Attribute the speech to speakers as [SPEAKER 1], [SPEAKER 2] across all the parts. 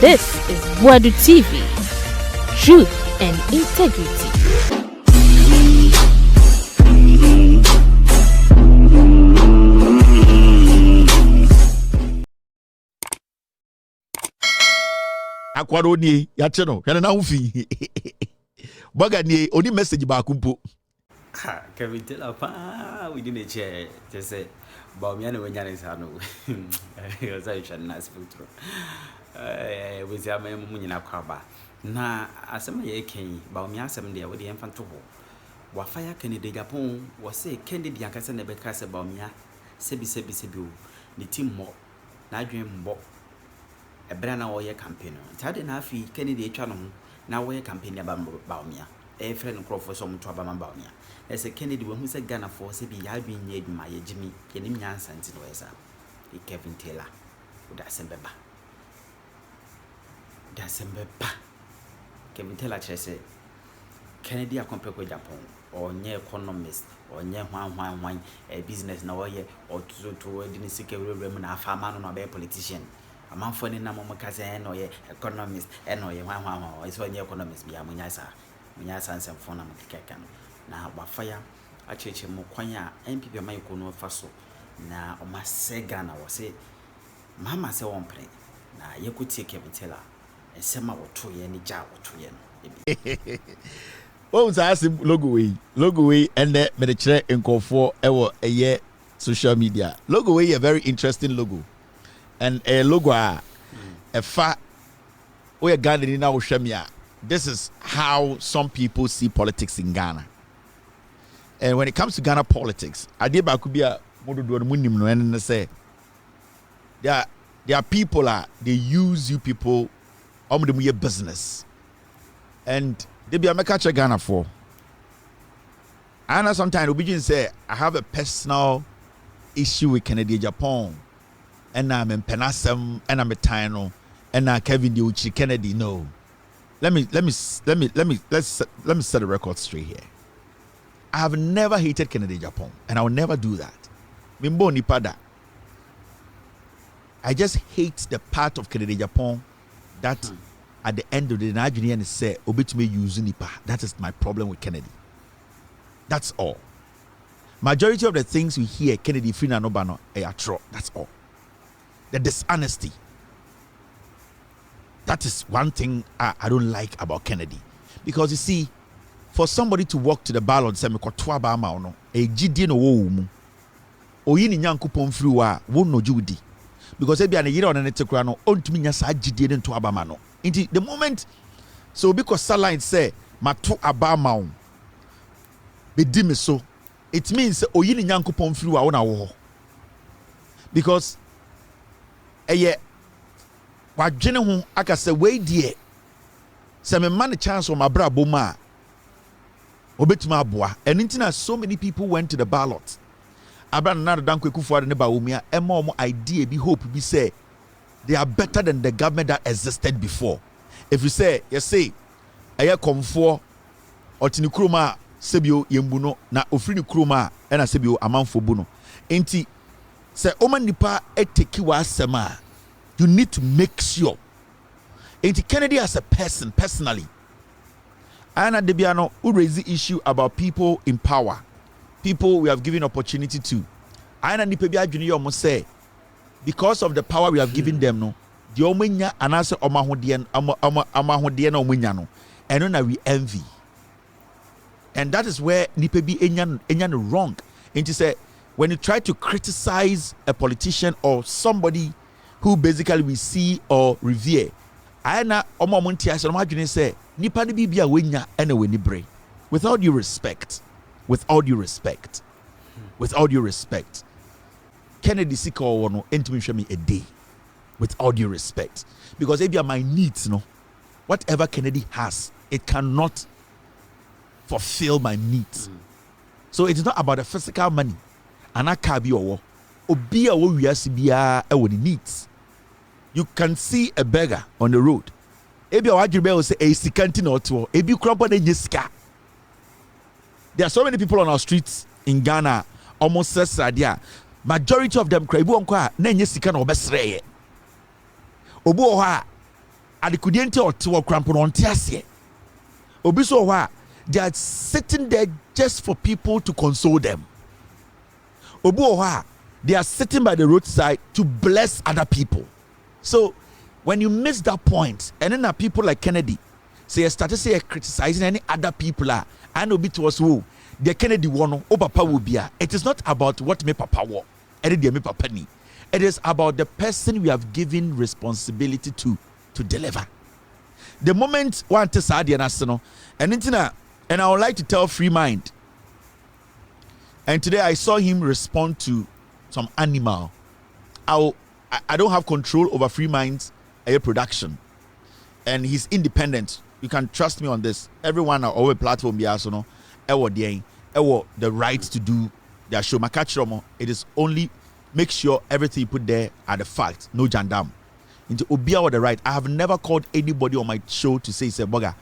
[SPEAKER 1] This is Buadu TV. Truth and integrity.
[SPEAKER 2] Akwaro ni ya cheno hwene na ufi boga ni oni message ba kumpo
[SPEAKER 3] ha Kevin tell pa we didn't share just say ba mi ana wanya ne sa no yo sai chan na sputro we say am mu nyina kwaba na asem ye ken ba mi asem de we de emfa to ho wa fire Ken Agyapong wo say Ken de akase na be kase ba mi a sebi o ni team mo na adwen mbo ebra na woye campaign tade na afi Ken atwa no na woye campaign aba baomia e friend crofo so mto aba baomia e se Ken we hu se Ghana for se bi ya dwen nye adwuma ye gimi ye nim nyansa nti no yesa e Kevin Taylor uda sembeba Kevin Taylor chese Ken Agyapong onye economist onye hwan e business na woye o to edini security room na afama no be politician amanfo ni na mo kaze no ye economist no ye hwan so nye economist bia munya sansem fo na mkeka no na wafaya acheche mo kwan a MPP man ko no fa so na o masega na wo se mama se won pre na yekutie Kevin Taylor esema woto ye ni ja woto ye no
[SPEAKER 2] oh say logo we and me de kire nkofo ewo eye social media logo we a very interesting logo. And a logo a fa we Ghana ni na wo hwamia. This is how some people see politics in Ghana. And when it comes to Ghana politics, ade ba ku bia mododo no munim no en say there are people they use you people dem ye business. And they be make catch Ghana for. And sometimes we begin say I have a personal issue with Ken Agyapong. And I'm in Penasem, and I'm a Tino, and now Kevin Uchi Kennedy. No, let me set the record straight here. I have never hated Ken Agyapong, and I will never do that. Mimbo nipada. I just hate the part of Ken Agyapong that at the end of the day, Nigerian say obitumi use nipa. That is my problem with Kennedy. That's all. Majority of the things we hear Kennedy free na nobano true. That's all. The dishonesty. That is one thing I don't like about Kennedy. Because you see, for somebody to walk to the ballot and say, a GD no wo o yini nyankopon free wa wo no judi. Because ebi an yire on ne tekura no ontumi nya sa GD ne to abama no. Inti the moment so because Saline say mato abama be di me so, it means o yini nyankopon free wa wo na wo. Because eye wadwene ho aka se we die se me man chance o mabra boma obetuma aboa and intina so many people went to the ballot abran na dan kwekufu ade ne ba omia ema omo idea bi hope bi say they are better than the government that existed before. If you say eye komfo otini kroma sebio yembu no na ofri ni kroma e na sebio amanfo bu no enti say Oman nipa eteki wa asema, you need to make sure. And Kennedy as a person, personally, Anna Debiano who raise the issue about people in power, people we have given opportunity to. Anna Nipebia Junior must say, because of the power we have given them, no, the omenya and answer omahodian omunyano, and now we envy. And that is where Nipebi enyan wrong. And to say, when you try to criticize a politician or somebody who basically we see or revere, I na omomunti ase no adwene say nipa ne bibia wenya ene weni bre. With all due respect, Kennedy sika wo no entimi hwe me a day. With all due respect, because if my needs no, whatever Kennedy has, it cannot fulfill my needs. So it is not about the physical money. Anakabi owo obi a wo wiase bia e wo needs. You can see a beggar on the road. Ebi a wadwebe will say a sikanti na oto. Ebi krompo na nyeska. There are so many people on our streets in Ghana almost says radia. Majority of them cry bu onko a na nyesika na obesreye. Obu o ha adekudiente or to cramp on tiasie. Obiso wa they are sitting there just for people to console them. Obu wa they are sitting by the roadside to bless other people. So when you miss that point, and then people like Kennedy say started say criticizing any other people and obi to us who the Kennedy one oh papa will be. It is not about what me papa wo, and me papa ni. It is about the person we have given responsibility to deliver. The moment one to Saudi and Asano, and I would like to tell Free Mind. And today I saw him respond to some animal. I don't have control over Free Mind's production, and he's independent. You can trust me on this. Everyone on our platform, the right to do their show. It is only make sure everything you put there are the facts, no jandam. Into Obia or the right. I have never called anybody on my show to say boga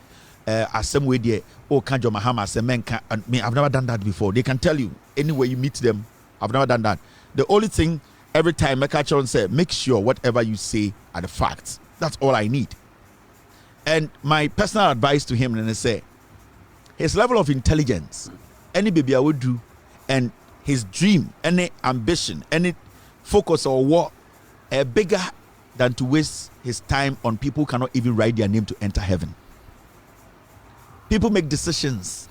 [SPEAKER 2] as some way there. Oh, Kanjo Mahama, say men can. I've never done that before. They can tell you anywhere you meet them. I've never done that. The only thing every time I catch on say, make sure whatever you say are the facts. That's all I need. And my personal advice to him, and I say, his level of intelligence, any baby I would do, and his dream, any ambition, any focus or what, bigger than to waste his time on people who cannot even write their name to enter heaven. People make decisions,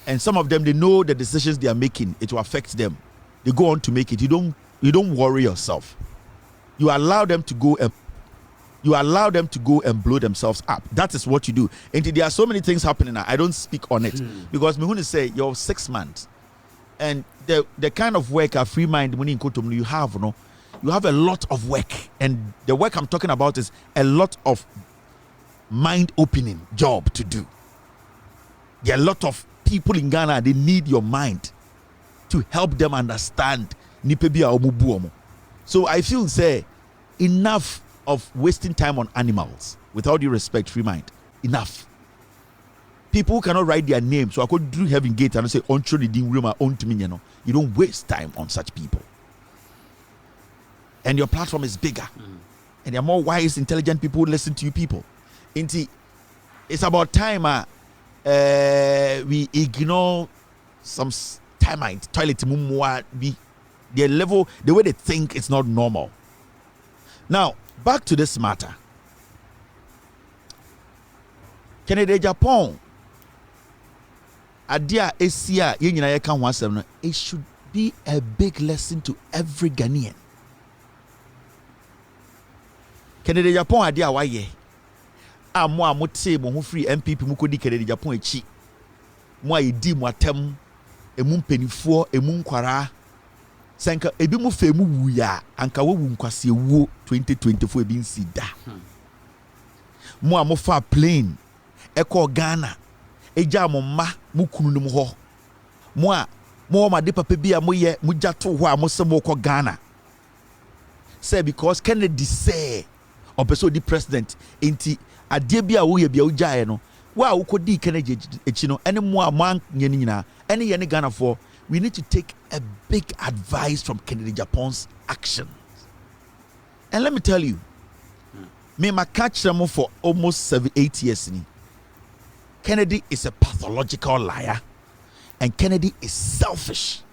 [SPEAKER 2] and some of them, they know the decisions they are making, it will affect them. They go on to make it. You don't worry yourself. You allow them to go and blow themselves up. That is what you do. And there are so many things happening now. I don't speak on it because me want say you're 6 months, and the kind of work a Free Mind money in Kotomu you have, you have a lot of work, and the work I'm talking about is a lot of mind-opening job to do. There are a lot of people in Ghana, they need your mind to help them understand. So I feel say enough of wasting time on animals. Without due respect, Free Mind, enough. People who cannot write their names, so I could do Heaven Gate and say onto the room own to me. You don't waste time on such people. And your platform is bigger, and there are more wise, intelligent people who listen to you people. It's about time we ignore some termite toilet be their level, the way they think it's not normal. Now back to this matter. Ken Agyapong adia esia yenyina yeka ho asem no, it should be a big lesson to every Ghanaian. Ken Agyapong adia waye amo amote mo ho free MPP mu kodi Ken Agyapong echi mo ayedi mo atem emu mpenifo emu nkwara senka ebi mu fe mu wuya anka wo nkwase wuo 2024 ebi nsida mo amofa plane eko Ghana eja mo ma mu kunu num ho mo ma de papa bi a mo ye mu jato ho a mo se mo ko Ghana say because Kennedy say opeso di president enti ade bi a wo ye bia wo jae no wa wo kodi Kennedy echi no ene mo a man nyina ene ye ne Ghana for. We need to take a big advice from Ken Agyapong's actions. And let me tell you, me my catch them for almost 7-8 years. Kennedy is a pathological liar, and Kennedy is selfish.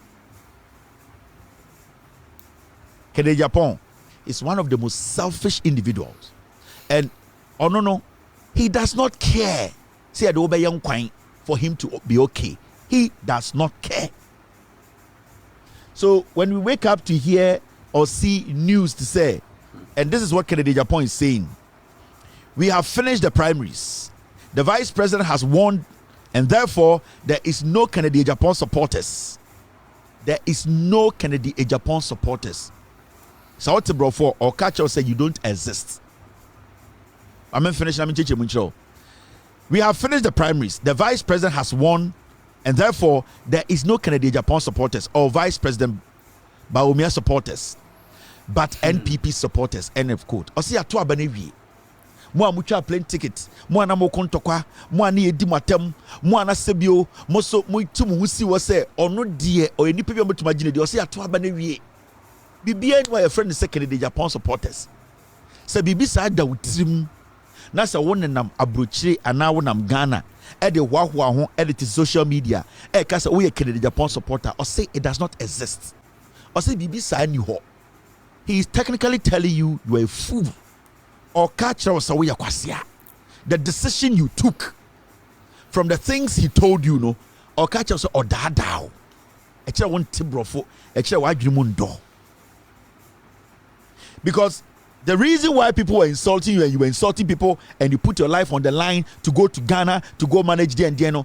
[SPEAKER 2] Ken Agyapong is one of the most selfish individuals, and no, he does not care. Say I do young quine for him to be okay. He does not care. So when we wake up to hear or see news to say, and this is what Ken Agyapong is saying, we have finished the primaries. The vice president has won, and therefore there is no Ken Agyapong supporters. There is no Ken Agyapong supporters. So what bro for or catch us say you don't exist. I'm finished. We have finished the primaries. The vice president has won, and therefore there is no Ken Agyapong supporters or Vice President Bawuliar supporters, but NPP supporters. End of quote. Osi ato abanewie. Mo amucha plane ticket. Mo ana mo kontokwa. Mo ani edi matem. Mo ana sebio. Mo so mo itu mo husi wo se ono die o enipa bi omotuma gine de osi ato abanewie. Bibia ni wa your friend say Ken Agyapong supporters. Se bibi sa da wutirim na sɛ wo nenam abrokyire anaa wo nam Ghana ɛde hoahoa ho ɛde social media ɛka sɛ woyɛ Kennedy Agyapong supporter or say it does not exist or say bibi saa ni hɔ. He is technically telling you are a fool or catch us away kwasea. The decision you took from the things he told you no or catch us or dadao ɛkyerɛ wo nte brɔfo ɛkyerɛ w'adwene mu ndɔ. Because the reason why people were insulting you and you were insulting people and you put your life on the line to go to Ghana to go manage there and there, no,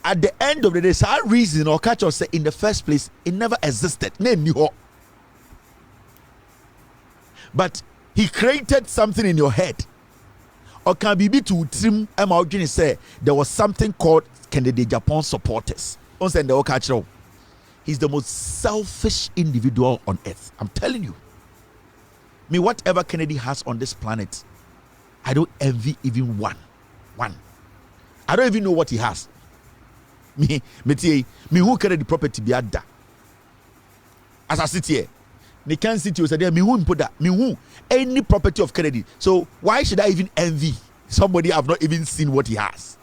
[SPEAKER 2] at the end of the day, that reason or catch us in the first place, it never existed. But he created something in your head. Or can be to trim and say there was something called Kennedy Agyapong supporters. He's the most selfish individual on earth. I'm telling you. Me, whatever Kennedy has on this planet, I don't envy even one. I don't even know what he has. Me who Kennedy property be ada. As I sit here, me can't sit here. Me who put that. Me who any property of Kennedy. So why should I even envy somebody I've not even seen what he has?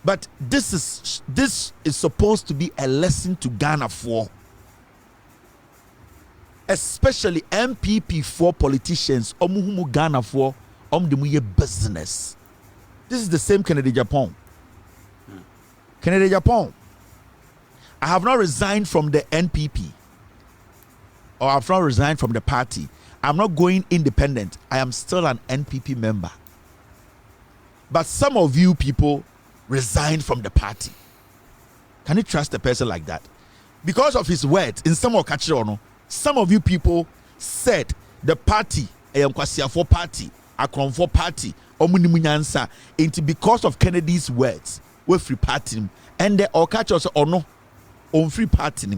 [SPEAKER 2] But this is supposed to be a lesson to Ghana for. Especially MPP4 politicians, omuhumu Ghana for omdemuye business. This is the same Kennedy Agyapong. Kennedy Agyapong. I have not resigned from the NPP, or I have not resigned from the party. I'm not going independent. I am still an NPP member. But some of you people resigned from the party. Can you trust a person like that? Because of his words in some occasion. Some of you people said the party, for party, for party, omunimunyansa, into because of Kennedy's words, we free party, and they all catch us or no, on free party.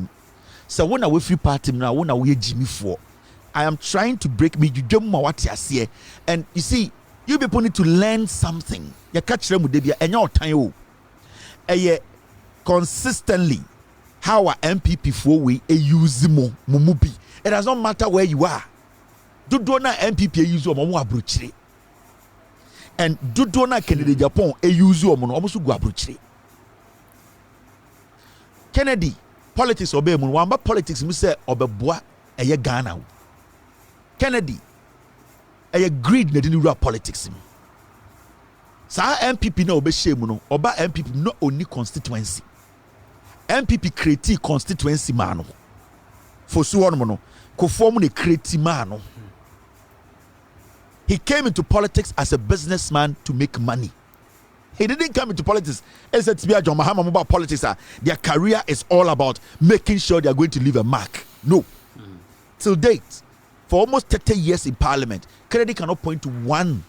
[SPEAKER 2] So when we free party now, when we Jimmy for, I am trying to break me. You don't know what you see, and you see, you people need to learn something. You catch them with the and your time, consistently. How are MPP4 we use mumubi? It does not matter where you are. Dudona MPP use omo abrochire. And Dudona Kennedy Agyapong use omo almost go abrochire. Kennedy politics obey mun wamba politics mu say obeboa eye Ghana. Kennedy eye greed na dinu rua politics mu. Sa MPP na obehye mu no oba MPP no only constituency. MPP create constituency man for so on no ko form ne create man. He came into politics as a businessman to make money. He didn't come into politics as a John Mahama about politics. Their career is all about making sure they are going to leave a mark. No. Till date, for almost 30 years in parliament, Kennedy cannot point to one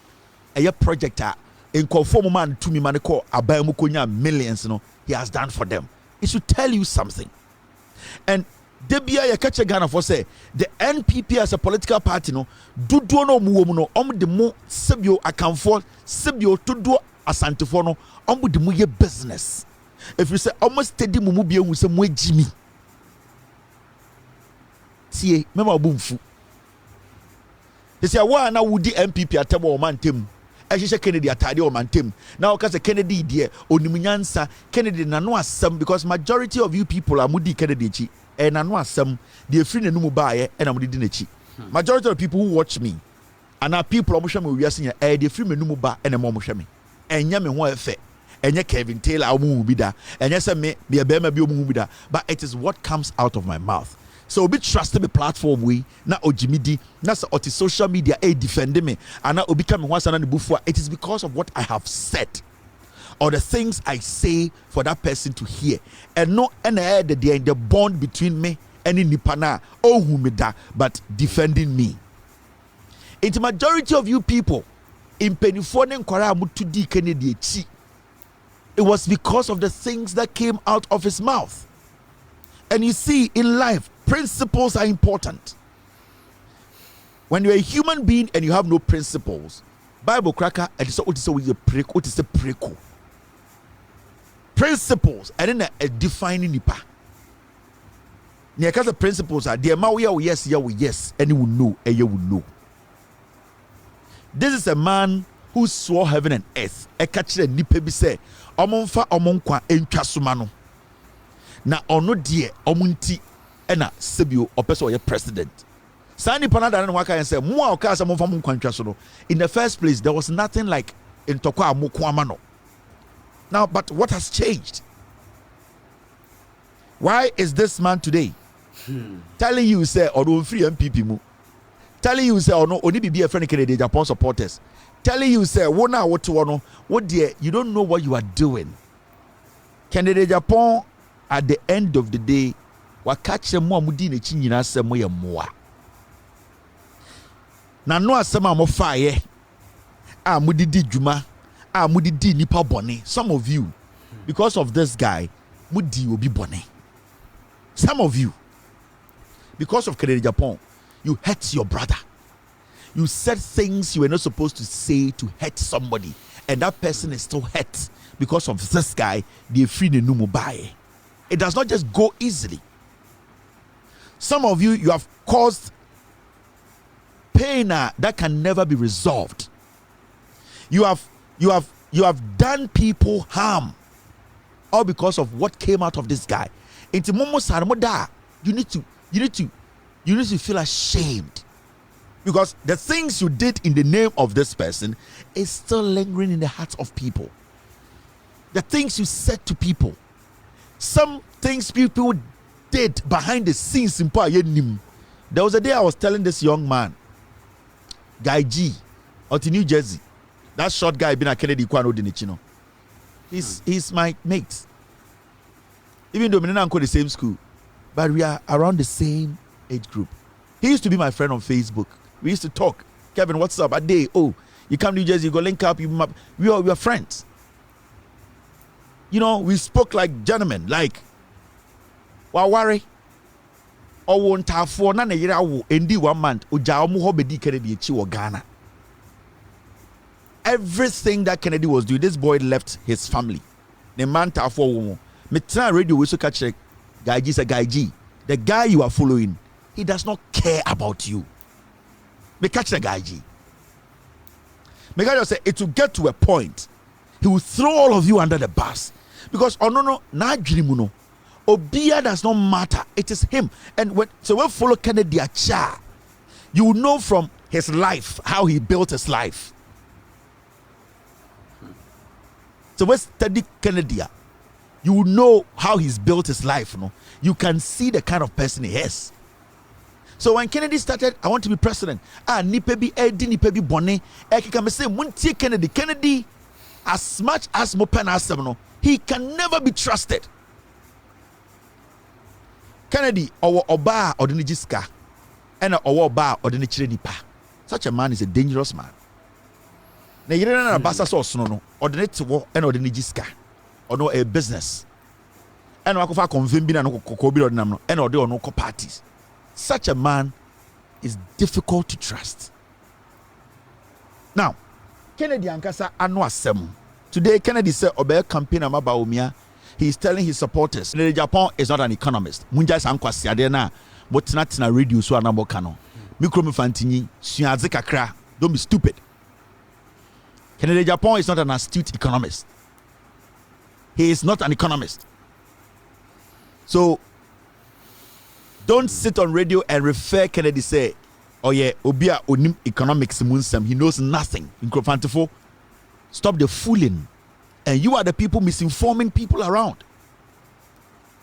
[SPEAKER 2] a project in conform man to me man call abayamukonya millions he has done for them. It should tell you something. And Debia ya catch Ghana for say the NPP as a political party no do no mu no the mo sebio akamfo sebio to do asante for no the mo ye business. If you say almost steady mu bi ehu se mo Jimmy tie mema obumfu they say wa na wudi MPP atabo o mantem ehye Kennedy atade o mantem na o ka say Kennedy die onimunyansa Kennedy na no asem because majority of you people are mudi Kennedy chi e na no asem the free na numu baaye e na mudi di nachi majority of people who watch me and our people omo hwe me wiase nya e the free me numu ba e na mo hwe me enya me ho efe enya Kevin Taylor omo bi da enya se me be be ma bi omo bi da but it is what comes out of my mouth. So obi trust me platform we na ojimidi na so oti social media defend me and na obi come ho asana ne bufu. It is because of what I have said or the things I say for that person to hear and no the bond between me and nipa na ohu me da but defending me. It's majority of you people in penifone nkwara amutu di Kennedy echi. It was because of the things that came out of his mouth. And you see, in life, principles are important. When you're a human being and you have no principles, Bible cracker, and so what is a preko. Principles, and then a defining nipa. Because the principles are the amount we yes, and you will know, and you will know. This is a man who swore heaven and earth. Ekachire nipa bi say omonfa omonkwa entwa soma no. Na ono de omunti ena sebio opeso ye president. Sani panada no waka and say mo a oka say monfa monkwa ntwa so no. In the first place there was nothing like in tokwa amoko amano. Now but what has changed? Why is this man today telling you say or don't free MPP mu? Telling you say or no only be a friend Ken Agyapong supporters. Telling you say wona what no what dear you don't know what you are doing. Ken Agyapong at the end of the day wa catch them more mudi ne chi nyina asem ye moa. Na no asem am fire a mudidi djuma a mudidi nipa bone. Some of you because of this guy mudi obi bone. Some of you because of Ken Agyapong you hurt your brother. You said things you were not supposed to say to hurt somebody, and that person is still hurt because of this guy. They free the numu. It does not just go easily. Some of you have caused pain that can never be resolved. You have done people harm, all because of what came out of this guy. Into Momo Sarmoda, you need to feel ashamed. Because the things you did in the name of this person is still lingering in the hearts of people. The things you said to people. Some things people did behind the scenes. There was a day I was telling this young man, Guy G, out in New Jersey. That short guy been a Kennedy Kwano Dinichino. He's my mate. Even though we didn't go to the same school, but we are around the same age group. He used to be my friend on Facebook. We used to talk. Kevin, what's up? A day, oh, you come to New Jersey, you go link up. We are friends. You know, we spoke like gentlemen, like worry. Or won't have for none a year endi 1 month. Ujaomu hobedi Kennedy or Ghana. Everything that Kennedy was doing, this boy left his family. The man for woman. Metra radio we so catch Guy G say Guy G. The guy you are following, he does not care about you. Me catch the Guy G. Me just say it will get to a point. He will throw all of you under the bus. Because no na dreamuno. Obia does not matter. It is him. And when follow Kennedy Acha, you will know from his life how he built his life. So when study Kennedy, you will know how he's built his life. No, you can see the kind of person he is. So when Kennedy started, I want to be president. Nipebi edi nipebi bone. Ekikame say muntie Kennedy. Kennedy, as much as mopen asem no, he can never be trusted. Kennedy owo oba odini jiska, ena owo oba odini chire nipa. Such a man is a dangerous man. Na yire na basa so sono no, odini tewo ena odini jiska. Or no a business. And wakofa convene bi na no kokobi odinam no, ena ode ono ko parties. Such a man is difficult to trust. Now, Kennedy Ankasa anu asem. Today, Kennedy said Obe campaign amaba omia. He is telling his supporters, Ken Agyapong is not an economist. Munja sankwasi ade na botina na radio so anabo kano. Mikro mfantini suaze kakra. Don't be stupid. Ken Agyapong is not an astute economist. He is not an economist. So don't sit on radio and refer Kennedy say, oh yeah, Obia onim economics munsem. He knows nothing. Incrofantifo. Stop the fooling. And you are the people misinforming people around.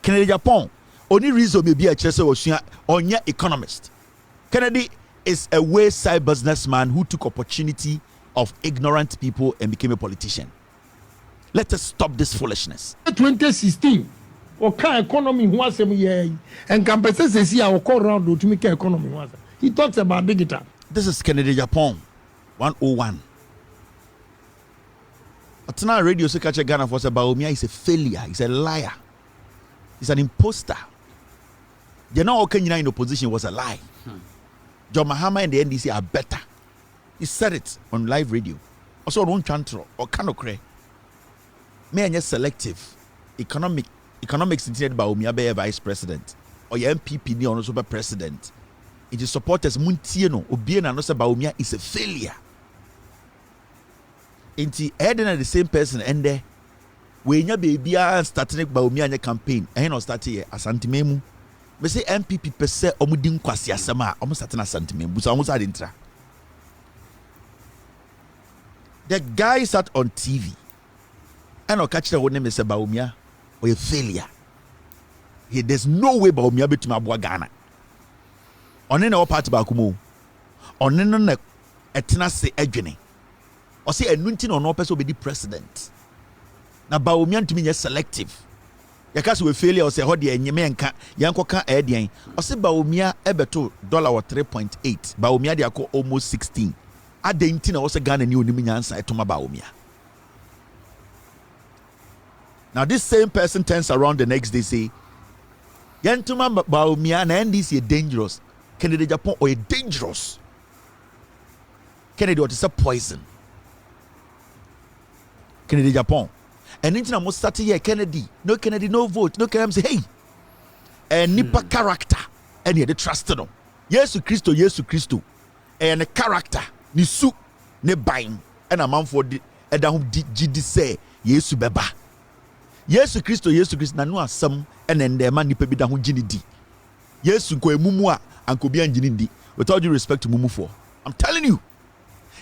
[SPEAKER 2] Ken Agyapong, only reason maybe a chese was onya economist. Kennedy is a wayside businessman who took opportunity of ignorant people and became a politician. Let us stop this foolishness. 2016. Economy and around to make economy. He talks about digital. This is Ken Agyapong 101. Atana radio so catch Ghana for Bawuliar is a failure, he's a liar, he's an imposter. They're not okay in opposition was a lie. John Mahama and the NDC are better. He said it on live radio. Also on chantro or canocre. May I selective economics intended by Bawuliar be vice president or your MPP ni also be president. It is supporters Muntieno Obiena no say Bawuliar is a failure. Inti Eden the same person and there. When your baby are starting Bawumia campaign, and no start here Asantememu. Me say MPP per se omudin kwasi asema almost starting Asantememu. So almost adintra. The guy sat on TV and I catch the one name is Bawumia or a failure. There's no way Bawumia be to my boy Ghana. On any part about Kumu. On any etenase edwene. Or say a nuntin or no person be the president. Na Bawumia to me is selective. Yakas we failure or say how the enyemenka yanko kan edian. Or say Bawumia ebeto $3.8. Bawumia they are almost 16. Adentina also Ghana new niminyansa etoma Bawumia. Now this same person turns around the next day say, Yantuma Bawumia na NDC dangerous. Kennedy Agyapong or dangerous. Kennedy what is a poison. Kennedy Agyapong. And into most start here Kennedy no vote no Kennedy say hey and nipa character and they trusted him. Yesu Christo and a character ni su ne bain and a man for the edahum gidi say Yesu beba Yesu Christo na no asem and then the man nipa bi da ho gini di Yesu ko emumu a anko bi angini di with all due respect to mumu for I'm telling you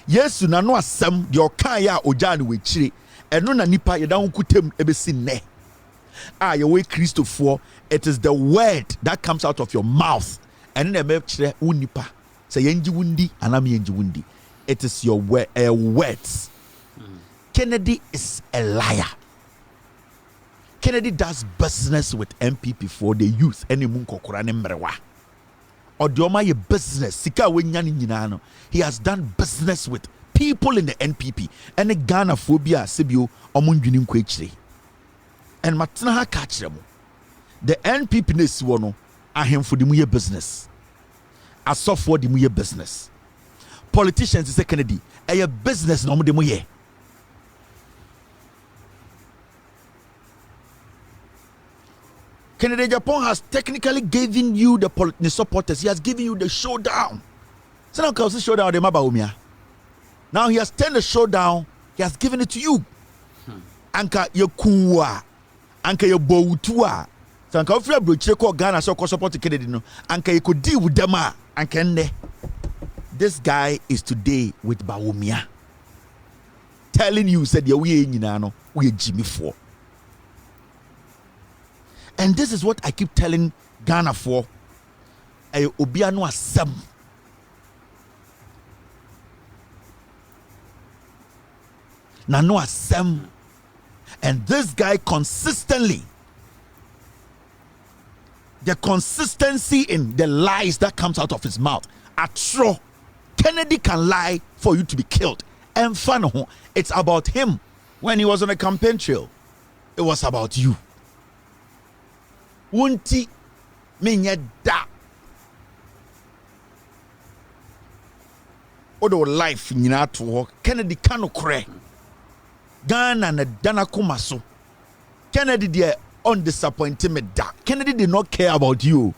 [SPEAKER 2] Yesu na no asem de okan ya oja ne wechire eno na nipa yeda ho kutem ebesi ne ye we Christo for it is the word that comes out of your mouth and na me kire wo nipa say yenji wundi anam yenji wundi it is your words. Kennedy is a liar. Kennedy does business with MPP for the youth any munkokora ne mrewa odioma ye business sika wenya ni nyina no he has done business with people in the NPP and Ghana phobia sebio omundwini nkwa ekire and matena ha ka kire mo the NPP na si wo no ahemfo de mu ye business asofo de mu ye business politicians say Kennedy a business na omde mu ye Kennedy Agyapong has technically given you the supporters. He has given you the showdown. So now comes the showdown of Bawumia. Now he has turned the showdown. He has given it to you. Anka yokuwa, anka yoboutua. So anka ofra brochire ko Ghana so ko support Kennedy no. Anka you could deal with them anka nne. This guy is today with Bawumia. Telling you said ya we nyina no we Jimmy for. And this is what I keep telling Ghana for. Obiano asem. Nano asem. And this guy consistently, the consistency in the lies that comes out of his mouth. Atro. Kennedy can lie for you to be killed. And fun, it's about him. When he was on a campaign trail, it was about you. Wunti menye da odo life nyina to Kennedy kano kre Ghana na dana kumaso Kennedy dey undisappointed me da Kennedy did not care about you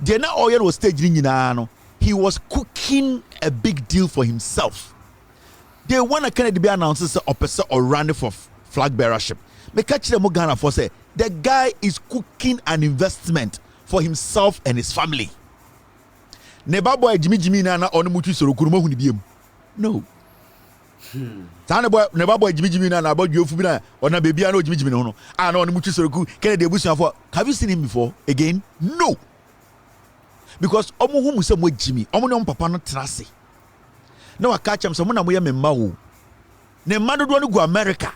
[SPEAKER 2] dey na oil was stage nyina no he was cooking a big deal for himself. They want Kennedy be announced say opese or running for flag bearership. Me catch them Ghana for say the guy is cooking an investment for himself and his family. Neba boy Jimmy na onu mutu soro kuruma huni biem. No. Neba boy Jimmy na about you na ona baby na Jimmy no. Na onu mutu soro ku Kennedy ebusu for. Have you seen him before again? No. Because omo hu mu se mo Jimmy, omo ne papa no trase. Na wa catch am so mo na mo ye memma wo. Ne mma dodo no go America.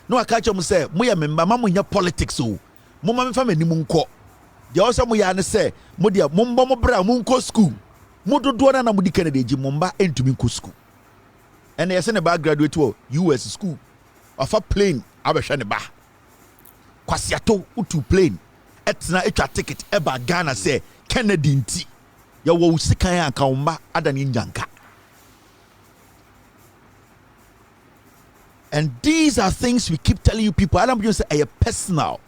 [SPEAKER 2] No, I catch him say, Moya member, Mamma politics. So, Mumma family munko. The also Moya say, Modia, Mumba Bra, Munko school. Modo Dwana Mudi Kennedy, Mumba, and to Minko school. And they send a bad graduate to US school. Of a plane, Abashaneba. Kwasiato, Utu plane. Etna echa ticket, Eba Ghana say, Kennedy T. Yawo Sikaya Kaumba, Adanin Yanka. And these are things we keep telling you people. I don't just say personal.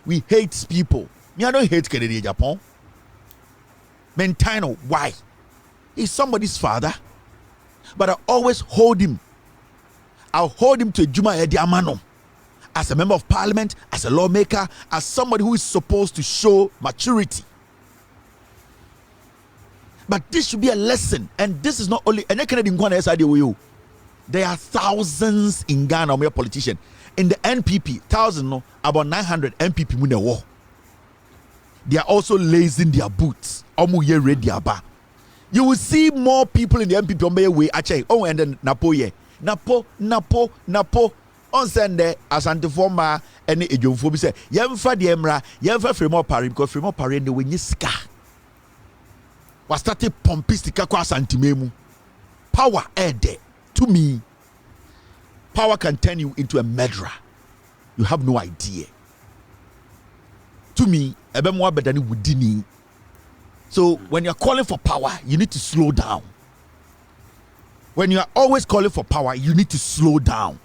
[SPEAKER 2] We hate people. Me, I don't hate Kennedy Agyapong. Mentino, why? He's somebody's father. But I always hold him I'll hold him to a Juma Edi Amano as a member of parliament, as a lawmaker, as somebody who is supposed to show maturity. But this should be a lesson, and this is not only. And there are thousands in Ghana, or politician. In the NPP, about 900 NPP in the war. They are also lacing their boots. You will see more people in the NPP on their way. Oh, and then Napo. On Sunday, as antiforma, any ejumfo say, Yamfa the Emra, Yamfa Fremont Paris, because Fremont Paris in the Winniska was started pompistica qua antimemu. Power ede to me. Power can turn you into a murderer. You have no idea. To me, Ebemwa Bedani Wudini. So when you're calling for power, you need to slow down. When you are always calling for power, you need to slow down.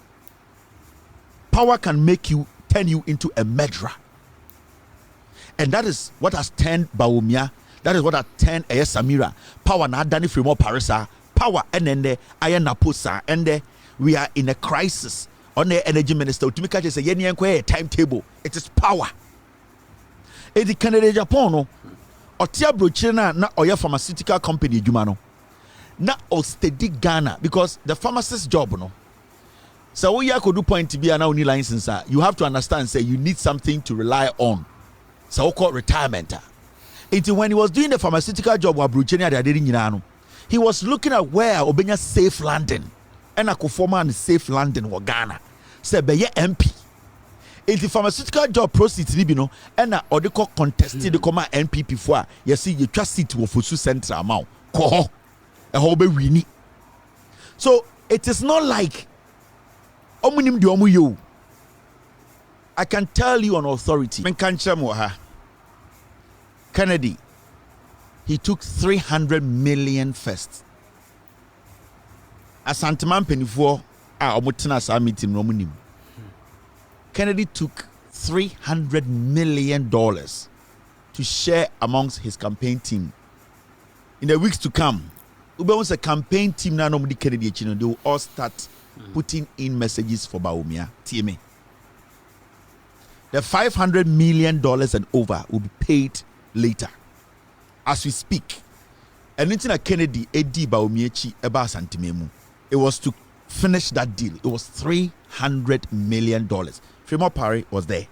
[SPEAKER 2] Power can turn you into a murderer. And that is what has turned Bawumia. That is what has turned Samira. Power na dani fremo parisa. Power and ayanaposa. And we are in a crisis. On the energy minister, to make say a timetable. It is power. It is Ken Agyapong. Otia brochina na oya pharmaceutical company jumano. Na o steady Ghana because the pharmacist job no. So we could do point to be an only license. You have to understand, say you need something to rely on. So called retirement. Until when he was doing the pharmaceutical job, he was looking at where Obenya safe landing. And a conformer safe landing wa Ghana. Say be ye MP. Until pharmaceutical job proceeds libino and a odeko contested the comma NPP for you see you trust it to Fusu Central amount. Koho. A hobe wini. So it is not like I can tell you on authority. Kennedy, he took 300 million first. As Santaman Penifo, meeting. Kennedy took $300 million to share amongst his campaign team. In the weeks to come, Ube was a campaign team now. Nobody Kennedy, they will all start putting in messages for Bawumia. TMA. The $500 million and over will be paid later. As we speak. And it's a Kennedy, Edi Bawumia Eba Santimemu. It was to finish that deal. It was $300 million. Fremont Paris was there.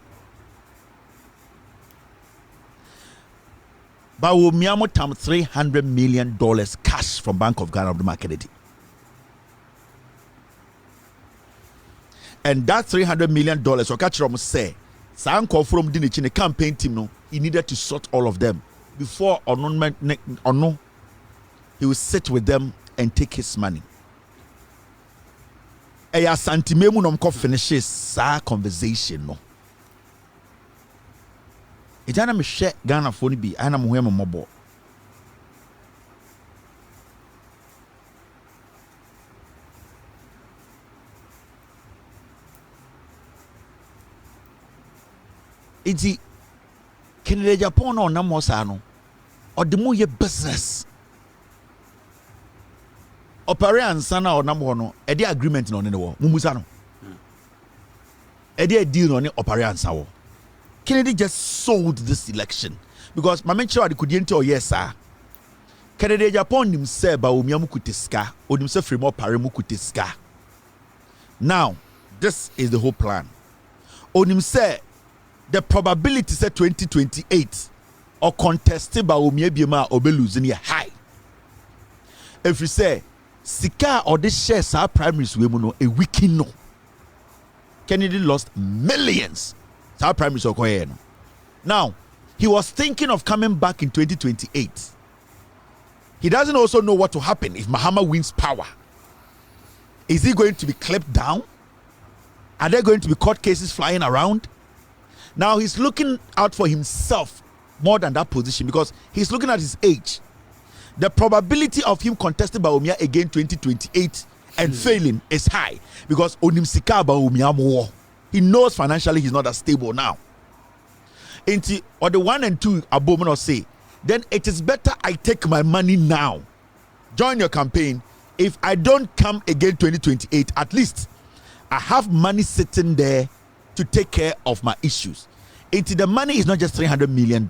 [SPEAKER 2] Bawumia mo tam $300 million cash from Bank of Ghana of the Kennedy. And that $300 million, so catch them say, Sanko from the campaign team, no, he needed to sort all of them before or no, he will sit with them and take his money. Eya santimemu no mko finishes sa conversation no. Ejana me hwe Ghana fo ni bi ana mo hwe mobo. Iti Ken Agyapong no na mo sa no odemo ye business opere ansana o na mo no e dey agreement no ne wo mumusa no e dey deal no ne opere ansa wo. Kennedy just sold this election because my mention the could enter yes sir. Ken Agyapong nim say ba omia mu kutiska onim say Fremont Paris mu kutiska. Now this is the whole plan. Onim say the probability say 2028 or contested by Omia Biema or be losing high. If you say Sika or this shares our primaries we no a week no. Kennedy lost millions. Our primaries are going. Now he was thinking of coming back in 2028. He doesn't also know what will happen if Mahama wins power. Is he going to be clipped down? Are there going to be court cases flying around? Now he's looking out for himself more than that position because he's looking at his age. The probability of him contesting Bawumia again 2028 and failing is high because Onim Sika Bawumia more. He knows financially he's not as stable now. Or the 1 and 2 Abominable say, then it is better I take my money now. Join your campaign. If I don't come again 2028, at least I have money sitting there to take care of my issues. The money is not just $300 million.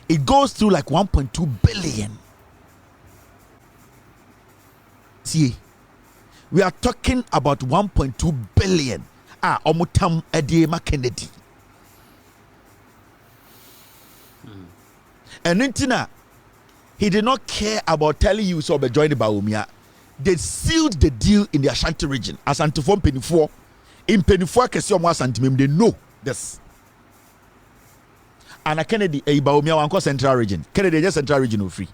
[SPEAKER 2] It goes through like 1.2 billion. See, we are talking about 1.2 billion. Omutam Ediema Kennedy. And Intina, he did not care about telling you so about joining Bawumia. They sealed the deal in the Ashanti region. Ashanti from Penifo. In Penifo, they know this. And a Kennedy, a Bawumia, one central region. Kennedy, just central region of free.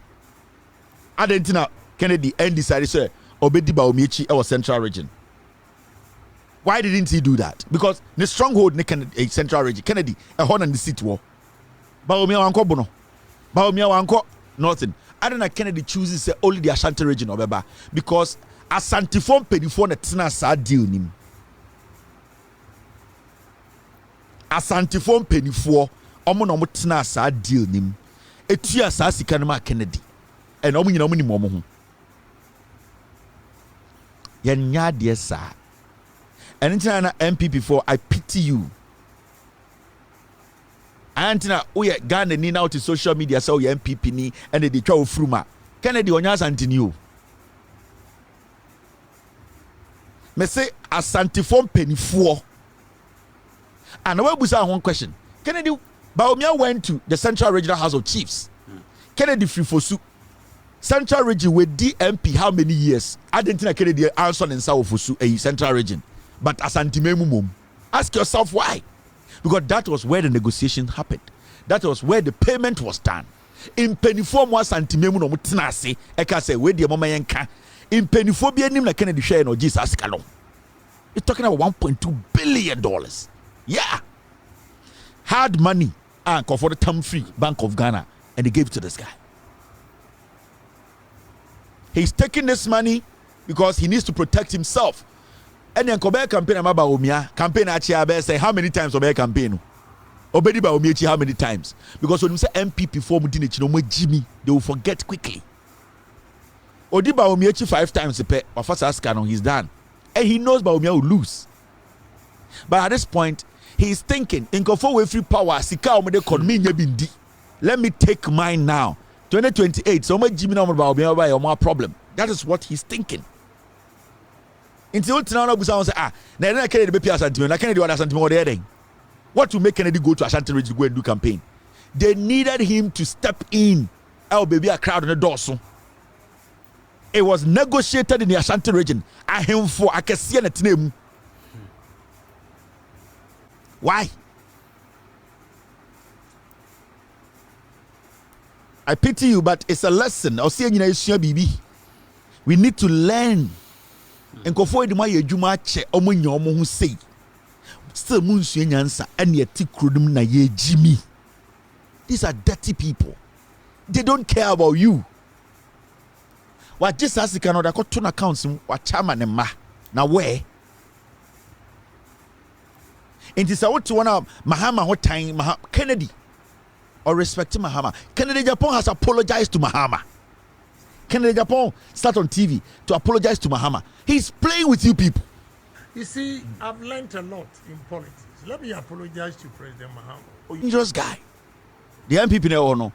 [SPEAKER 2] Adentina, Kennedy, and decided, sir, Obedi Bawumichi, our central region. Why didn't he do that? Because the stronghold in a central region, Kennedy, a horn and the seat war. Bawumia, Wanko Bono. Bawumia, Wanko, nothing. I don't know. Kennedy chooses only the Ashanti region of Beba because Ashanti from Penifo na tina sa deal nim. Ashanti from Penifo omo na omo tina sa deal nim. Etua sa sika na ma Kennedy. And omo nyina omo ni mo ho. Ye nya de sa. And intina na MPP for I pity you. Antina oye Ghana ni now to social media so your MPP ni and they twa ofruma Kennedy onya Asante ni o me say Asante from Penifo and we busa one question. Kennedy Bawumia went to the Central Regional House of Chiefs. Kennedy free for su Central Region with DMP how many years? Adentina Kennedy answer in South for su a Central Region but Asante memum. Ask yourself why. Because that was where the negotiation happened. That was where the payment was done. In Penifo mo santimemu no mutina ase eka say we de mama yenka. In Penifo bi anim na Kennedy share no Jesus kalo. You're talking about $1.2 billion. Yeah. Hard money and for the term free Bank of Ghana and they gave it to this guy. He's taking this money because he needs to protect himself. And then Kobe campaign about Bawumia campaign actually say how many times Kobe campaign Obedi Bawumia how many times because when you say MPP form Jimmy they will forget quickly. Odi Bawumia 5 times the pay or first ask he's done and he knows Bawumia will lose. But at this point he's thinking in Kofo way free power sika omede economy bindi. Let me take mine now 2028 so much Jimmy now Bawumia by your problem. That is what he's thinking. Until now, we say, na Kennedy be Ashanti, na Kennedy want Ashanti more there. What to make Kennedy go to Ashanti region to go and do campaign? They needed him to step in. Oh, baby, a crowd on the door. So it was negotiated in the Ashanti region. I him for I can see it name. Why? I pity you, but it's a lesson. I'll see you baby. We need to learn. And go forward my juma che omunyo omo hu sei still munsu nyansa and ye tikrodum na ye Jimmy. These are dirty people. They don't care about you. What just as can order got 2 accounts what chairman and ma now where it is what to one Mahama what time Kennedy or respect Mahama. Kennedy Agyapong has apologized to Mahama. Ken Agyapong start on TV to apologize to Mahama. He's playing with you people.
[SPEAKER 4] You see, I've learned a lot in politics. Let me apologize to President Mahama.
[SPEAKER 2] Dangerous guy. The MPP no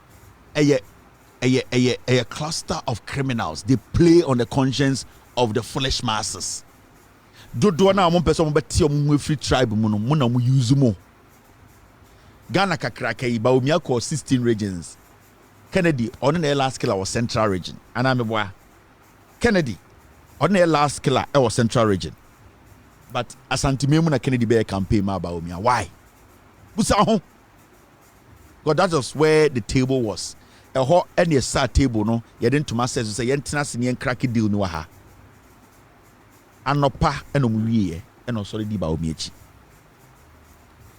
[SPEAKER 2] a cluster of criminals. They play on the conscience of the foolish masses. Do na one person beti omu free tribe mu na mu use mo. Ghana kakra kai Bawumia ko 16 regions. Kennedy on the last killer was Central Region. And I'm a Kennedy on the last killer was Central Region. But Asante Memu na Kennedy be a campaign ma Bawumia. Why? Because that was where the table was. A hot and a sad table no. You didn't to master say yentina sini cracky deal no ha. And no pa and no and also the Bawumia.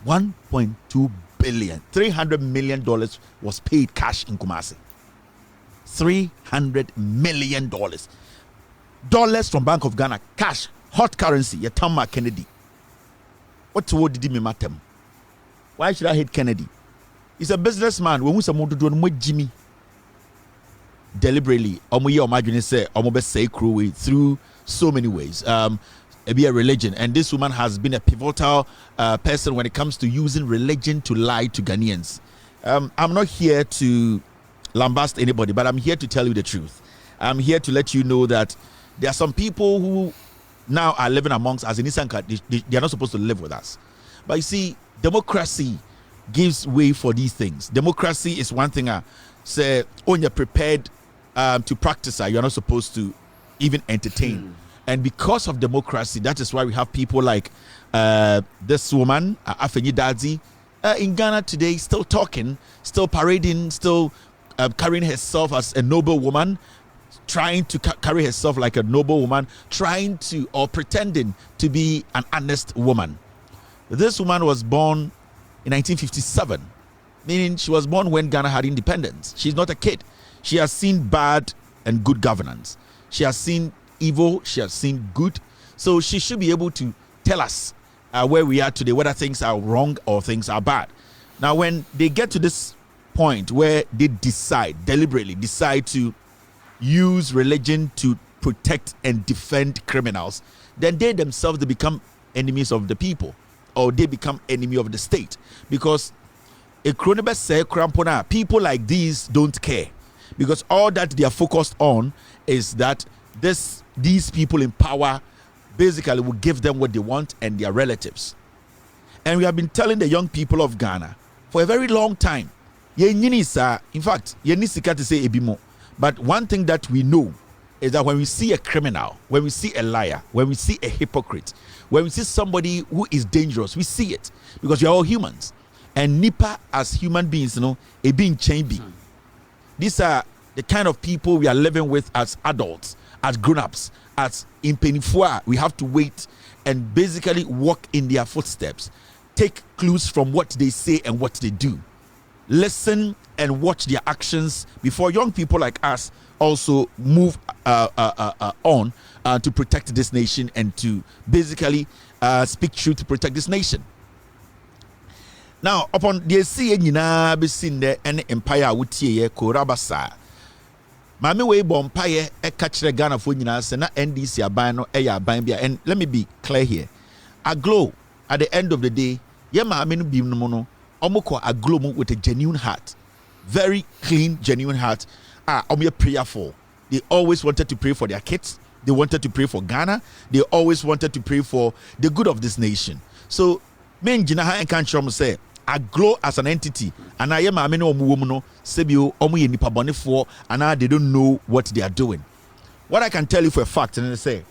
[SPEAKER 2] 1.2 billion, $300 million was paid cash in Kumasi. $300 million. Dollars from Bank of Ghana, cash, hot currency, Yatama Kennedy. What did he matter? Why should I hate Kennedy? He's a businessman. When we say do Jimmy deliberately, say through so many ways. be a religion, and this woman has been a pivotal person when it comes to using religion to lie to Ghanaians. I'm not here to lambast anybody, but I'm here to tell you the truth. I'm here to let you know that there are some people who now are living amongst us in Isanka. They are not supposed to live with us. But you see, democracy gives way for these things. Democracy is one thing. Say, when you're prepared to practice, you're not supposed to even entertain. And because of democracy, that is why we have people like this woman, Afeni Dadzi, in Ghana today, still talking, still parading, still carrying herself as a noble woman, trying to carry herself like a noble woman, trying to or pretending to be an honest woman. This woman was born in 1957, meaning she was born when Ghana had independence. She's not a kid. She has seen bad and good governance. She has seen evil. She has seen good. So she should be able to tell us where we are today, whether things are wrong or things are bad. Now, when they get to this point where they deliberately decide to use religion to protect and defend criminals, then they themselves, they become enemies of the people, or they become enemy of the state, because people like these don't care, because all that they are focused on is that these people in power basically will give them what they want and their relatives. And we have been telling the young people of Ghana for a very long time, in fact, to say ebimo. But one thing that we know is that when we see a criminal, when we see a liar, when we see a hypocrite, when we see somebody who is dangerous, we see it, because we are all humans. And Nipa, as human beings, a being chambi. These are the kind of people we are living with as adults, as grown-ups, as impenifua. We have to wait and basically walk in their footsteps, take clues from what they say and what they do, listen and watch their actions before young people like us also move on to protect this nation and to basically speak truth to protect this nation. Now, upon the sea, be seen there any empire wutie korabasa. Mami we bompaye catch the Ghana for na NDC abano bia. And let me be clear here. Aglo at the end of the day, mami no bi no omoko aglo with a genuine heart. Very clean, genuine heart. Prayerful. They always wanted to pray for their kids. They wanted to pray for Ghana. They always wanted to pray for the good of this nation. So, men jinaha and can't say, Aglo as an entity, and I am a man no sebio omu nipa bone for, and they don't know what they are doing. What I can tell you for a fact, and I say,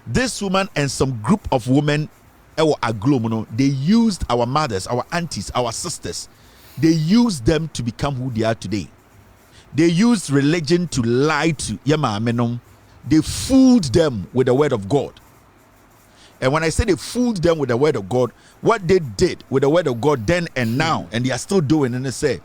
[SPEAKER 2] this woman and some group of women, Aglo, they used our mothers, our aunties, our sisters. They used them to become who they are today. They used religion to lie to Yama Amenom. They fooled them with the word of God. And when I say they fooled them with the word of God, what they did with the word of God then and now, and they are still doing, and they say,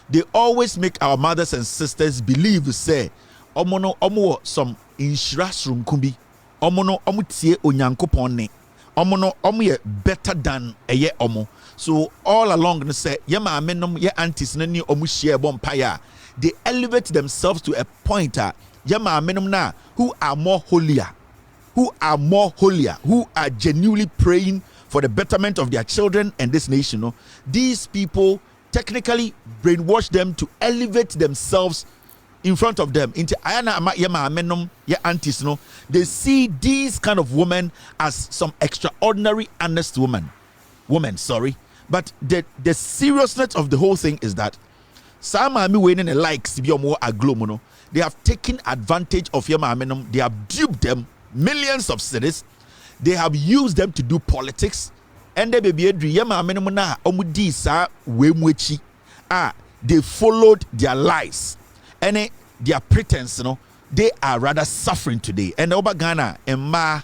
[SPEAKER 2] they always make our mothers and sisters believe, say, omo some insurance room kumbi, omo tie onyankopon ne, omo ye better than eye omo. So all along they say, yema amenom ye aunties nani omu share bompaya. They elevate themselves to a point yema amenom na who are more holier, who are genuinely praying for the betterment of their children and this nation. These people technically brainwash them to elevate themselves in front of them into ayana yema amenom ye aunties. They see these kind of women as some extraordinary honest women. But the seriousness of the whole thing is that some are winning a likes to be more aglomono. They have taken advantage of Yama Amenom. They have duped them millions of cities. They have used them to do politics. And they be Yama Amenom na omudi sa wemwechi. They followed their lies and their pretense. They are rather suffering today. And over Ghana and ma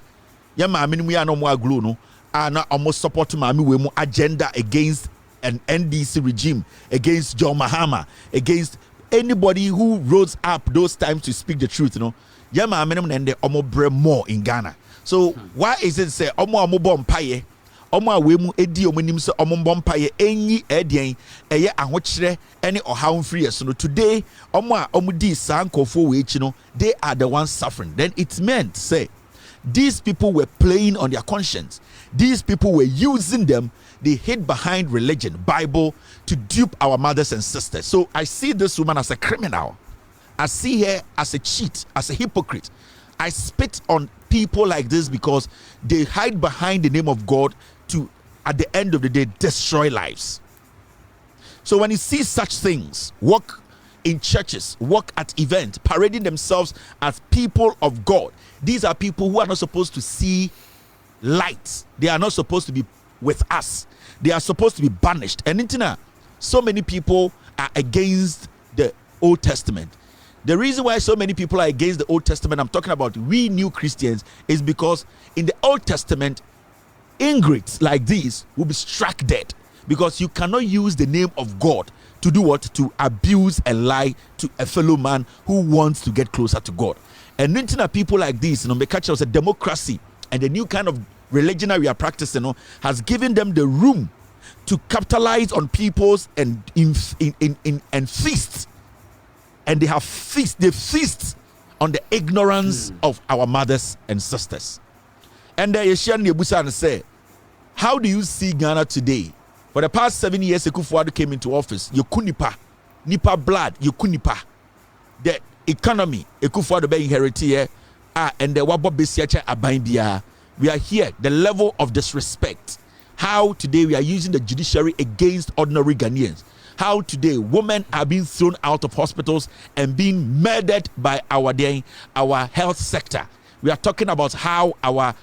[SPEAKER 2] Yama Amenom ya no mo aglo no. Now almost support Mami Wemu agenda against an NDC regime, against John Mahama, against anybody who rose up those times to speak the truth. Yama amenom and the omo bre more in Ghana. So why is it say omo bompaye, omo awemu edi omonim se omo bompaye enyi edien eye ahokyere ene ohaw free so today omo di sankofo we echi no, they are the ones suffering. Then it meant say These people were playing on their conscience. These people were using them. They hid behind religion, Bible, to dupe our mothers and sisters. So I see this woman as a criminal. I see her as a cheat, as a hypocrite. I spit on people like this because they hide behind the name of God to, at the end of the day, destroy lives. So when you see such things, walk in churches, walk at events, parading themselves as people of God, these are people who are not supposed to see light. They are not supposed to be with us. They are supposed to be banished. And so many people are against the Old Testament. The reason why so many people are against the Old Testament, I'm talking about we new Christians, is because in the Old Testament, ingrates like these will be struck dead, because you cannot use the name of God to do what? To abuse and lie to a fellow man who wants to get closer to God. And people like this, they catch us a democracy and the new kind of religion that we are practicing, has given them the room to capitalize on people's and feast. And they feast on the ignorance of our mothers and sisters. And Yeshian Nebusan say, how do you see Ghana today? For the past 7 years, Akufo-Addo came into office. Yokunipa, nipa blood, Yokunipa. The economy, Akufo-Addo be inherit here, and the wabo besiacha abainbia. We are here. The level of disrespect. How today we are using the judiciary against ordinary Ghanaians. How today women are being thrown out of hospitals and being murdered by our health sector. We are talking about how our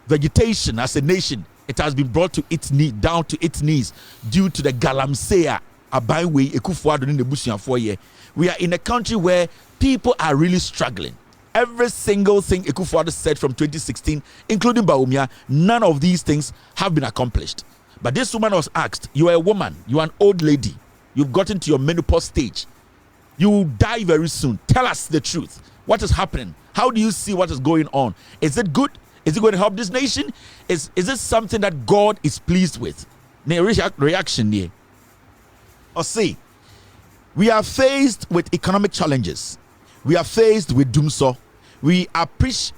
[SPEAKER 2] vegetation as a nation, it has been brought to its knee, down to its knees due to the galamsey Abaiwe Akufo-Addo in the Busuafoye. We are in a country where people are really struggling. Every single thing Akufo-Addo said from 2016, including Bawuliar, none of these things have been accomplished. But this woman was asked, you are a woman, you are an old lady, you've gotten to your menopause stage, you will die very soon. Tell us the truth. What is happening? How do you see what is going on? Is it good? Is it going to help this nation? Is it something that God is pleased with? Reaction here. Or see, we are faced with economic challenges. We are faced with doomsday. We appreciate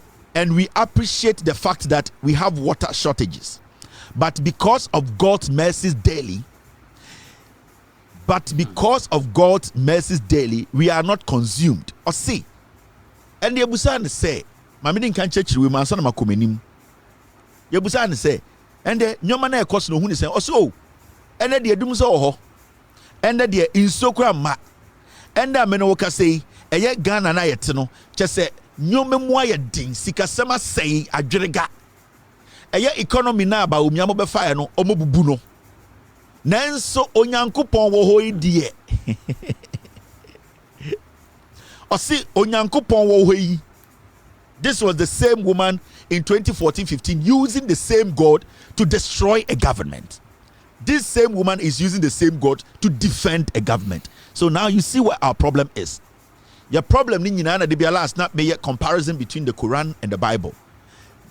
[SPEAKER 2] the fact that we have water shortages. But because of God's mercies daily, we are not consumed. Or see, and the Abusan say, Mammy can't church with my son Makumenim. Yabusan say, and the Yomana cost no who say, also, and then the Dumso, and then the Insokra ma, and the Menoka say, a yet gun and I eternal, just say, Nyomemoya ding, Sikasama say, a jerega. A yet economy now about Umiamo Befire no Omobuno. Nanso Onyankopon wo hoi die. Or see Onyankopon wo hoi. This was the same woman in 2014-15 using the same God to destroy a government. This same woman is using the same God to defend a government. So now you see what our problem is. Your problem ni nyina na de bia last not make comparison between the Quran and the Bible.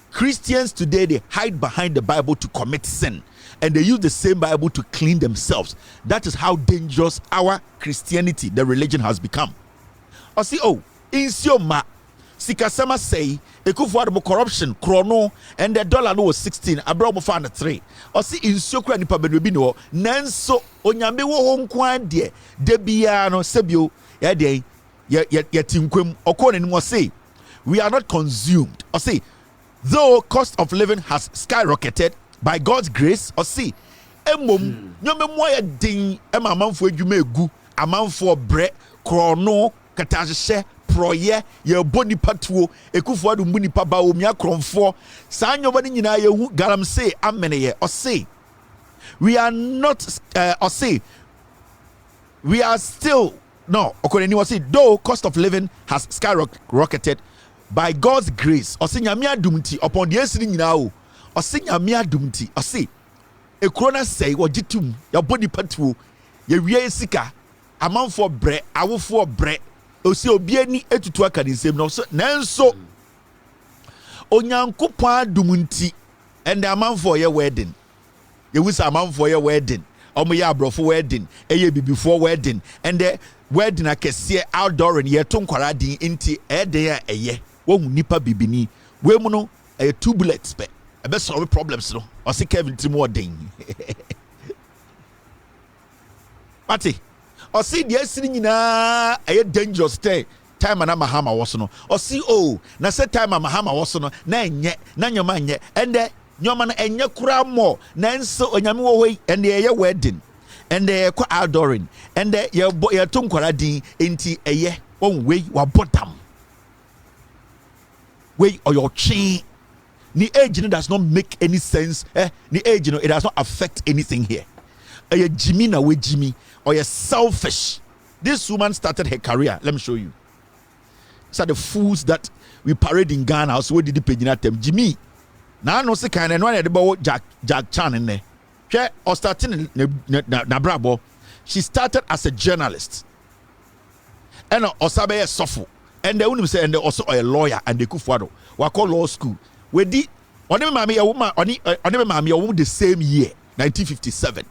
[SPEAKER 2] Christians today, they hide behind the Bible to commit sin, and they use the same Bible to clean themselves. That is how dangerous our Christianity, the religion, has become. Or see, Insioma, Sikasama say, Akufo-Addo corruption, chrono, and the dollar no was 16, Abraham found 3. Or see, Insokra nipa benubino, Nanso, Onyame wo honkwan de, Debiano, Sebio, Yade, Yatinquim, Okon and say, we are not consumed. Or say, though cost of living has skyrocketed by God's grace, or see, Emom, Yomemoya ding, Emma Manfo Jumegu, a man for bread, chrono, Katashe, Proye, your body patuo, Akufo-Addo Munipa Bawumia Kronfo, Sanyo Badinina, you galam say, Amene, or say, we are not, or say, we are still, no, according to say, though cost of living has skyrocketed by God's grace, or say, Yamia Dumti, upon the Esri now, or say, Yamia Dumti, or say, a crona say, what jitum, your body patuo, your real sika, a man for bread, I will for bread. Osi obiani etutu aka the same no so nanso Onyankopon adumunti and the man for your wedding you wish a man for your wedding omo ya abrofo wedding eye bibifo wedding and the wedding akese outdoor and ye to nkwara din nti ede ya eye wo nipa bibini we mu no 2 bullets pe e be solve problems no o se Kevin Timo den Pati o se die asiri nyina e dangerous time na Mahama was no o se na se time Mahama was no na enye na nyoma enye ende nyoma na enye kura mo na nso onyame wo hoi ende ye wedding ende kwa adoring ende ye to nkwara din enti eye on we wa bottom we or your chain the age does not make any sense the age it does not affect anything here Jimmy na we Jimmy or you're selfish. This woman started her career, let me show you. These are the fools that we parade in Ghana. So we did the page in them Jimmy now no se kind and one about Jack Chan in there or starting na brabo. She started as a journalist and osabe a sofo and they wouldn't say and they also a lawyer and they kufuado we call law school we did on them mammy a woman on them mammy a woman the same year 1957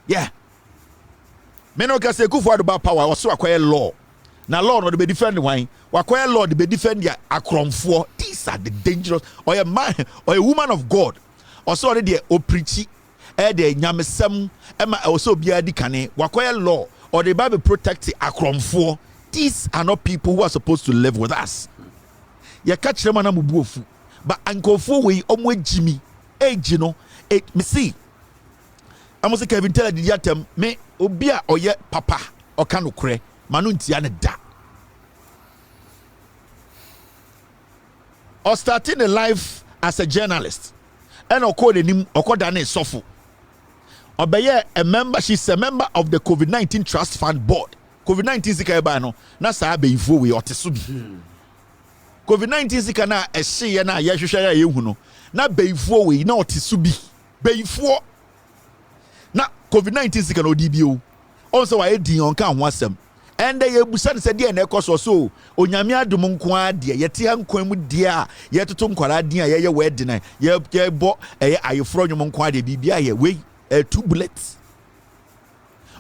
[SPEAKER 2] yeah men okay say kufuado about power also acquire law now law no be defend wine we acquire law the be defend ya akromfo. These are the dangerous or a man or a woman of God also already o preachy de nyamesem ema also bia di kane we acquire law or the Bible protect akromfo. These are not people who are supposed to live with us. Ya catch them na mubuofu but ankofo we omwe Jimmy age no me see amosi Kevin tell the yatem me obi a oye papa oka no kure manu ntia ne da or starting a life as a journalist and okoda ne sofo obeye a member. She's a member of the COVID-19 Trust Fund Board. COVID-19 zika ba no na saa beifo we oteso bi COVID-19 zika na ehye na ye hwehwe ya yehu no na beifo we na oteso bi beifo na COVID-19 zika no di bi o onso wa edi onka ho asem ende ye busa ne se de na ekoso so onyame adom nko a de ye te hankwan mu de a ye toto nkwara de a ye wedding na ye bo ayefro nyom nko a de bibia ye we 2 bullets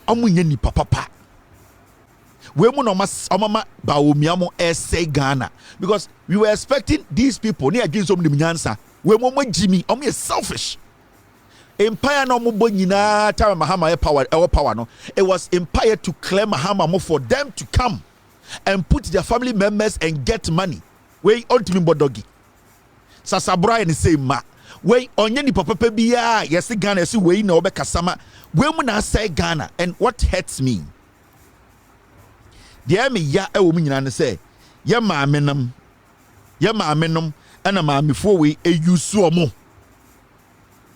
[SPEAKER 2] omunye ni papa we mu no mama Bawuliar essay Ghana because we were expecting these people near against some nyansa we mu Jimmy is selfish empire no mo nyina time Mahama power no it was empire to claim Mahama for them to come and put their family members and get money we ultimate bodogi sasabra and say ma we onye ni papa bia yes Ghana si we na obekasama we mu na say Ghana and what hurts me deɛ me ya ɛwɔ mu nyina ne sɛ yɛ maamenom ɛna maamefo we eyusu omo.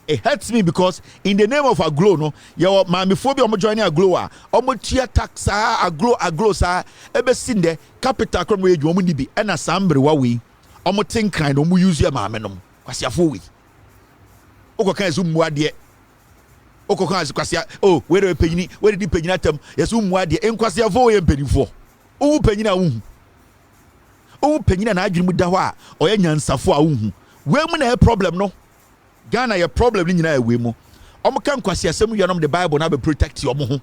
[SPEAKER 2] It hurts me because in the name of aglo no yɛ maamefo bi omo join aglo a omo tua tax aglo sa ebe sinde capital krom we adwuma mu ni bi ɛna sambrewa we omo tinkran no omo use yɛ maamenom kwasiafo we okokan ezu muade okokan kwasia we dey panyini we dey panyina tam yesu muade enkwasiafo we mpanifo owu panyina wuhu owu panyina na adwene mu da ho a oye nyansafo a wuhu we mu na problem no Ghana your problem ni nyina we mu omo kan kwasiasem yenom the Bible na be protect your mo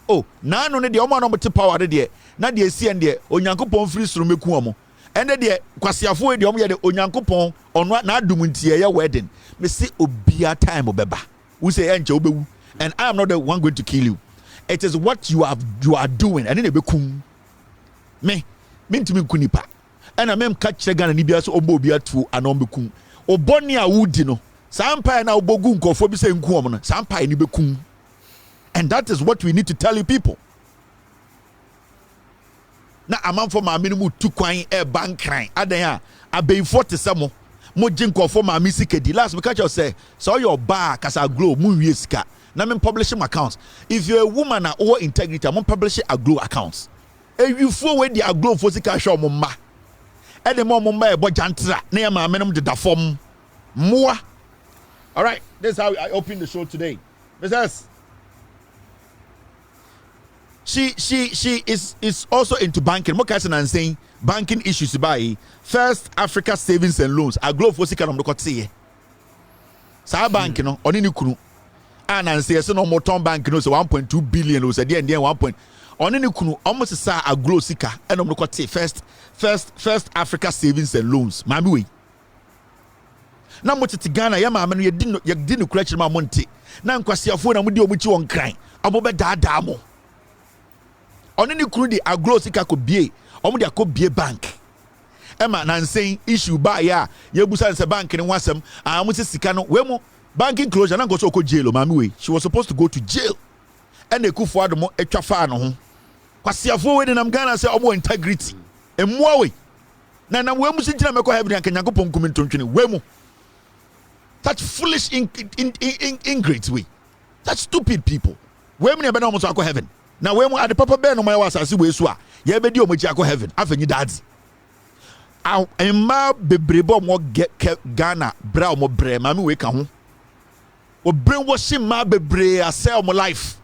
[SPEAKER 2] ho na no ne de omo na omo te power de na de esi en de onyankopon free suru meku omo ende de kwasiafo we de omo ye de onyankopon ono na adum ntie ye wedding me see obia time obeba we say enche obewu and I am not the one going to kill you. It is what you are doing and then e be kum me ntimi kunipa and amem catch Ghana ni bia so obo obia tu anom be kum oboni a wudi no sampai na obogu nkofo bi se nku om no sampai ni be kum and that is what we need to tell you people. Na amanfo maame no mu tu kwan e bankran adan a abeifo te se mo jinkofo maame sikedi last we catch you say so your bar kasa glow mu wie sika na me publishing accounts if you're a woman na or integrity am publish a glow accounts e you for we the glow for sika show mo ma e de mo ma e bo jantra na ya maame no de da fom moa. All right, this is how I open the show today. Mrs. She is also into banking. Mo kasen and saying banking issues by First Africa Savings and Loans. A glow for sika no ko tie. Sa bank no oni ni kunu and say so no more turn bank no so 1.2 billion o say there 1 point ɔne ne kunu almost sa agro sika ɛna ɔmo kɔte first Africa Savings and Loans maame wei na mo tete Ghana ya maame no yɛdi no kura kyerɛ ma mo nte na nkwasiafo na mo di ɔmo chi wɔn kran ɔmo bɛ daadaa mo ɔne ne kunu de agro sika kɔ bie ɔmo de akɔ bie bank ɛma nansen issue ba ya yɛbusa sɛ bank ne ho asɛm ɔmo se sika no we mo banking closure na nkɔ so ɔkɔ jail maame wei she was supposed to go to jail ɛna ekufo adomo etwa fa no ho kwasiafo we de nam Ghana sɛ ɔmo integrity emmoa we na we mu sigina mekɔ heaven anka Nyankopɔn nkumi ntontwene we mu such foolish ingrates we such stupid people we mu ne be na ɔmo so akɔ heaven na we mu ade papa be no ma yɛ asase we so a ye be di ɔmo chi akɔ heaven afenyi dadzi emma bebrebe ɔmo Ghana bra ɔmo bre ma me we ka ho o brainwashing ma bebre asɛ ɔmo life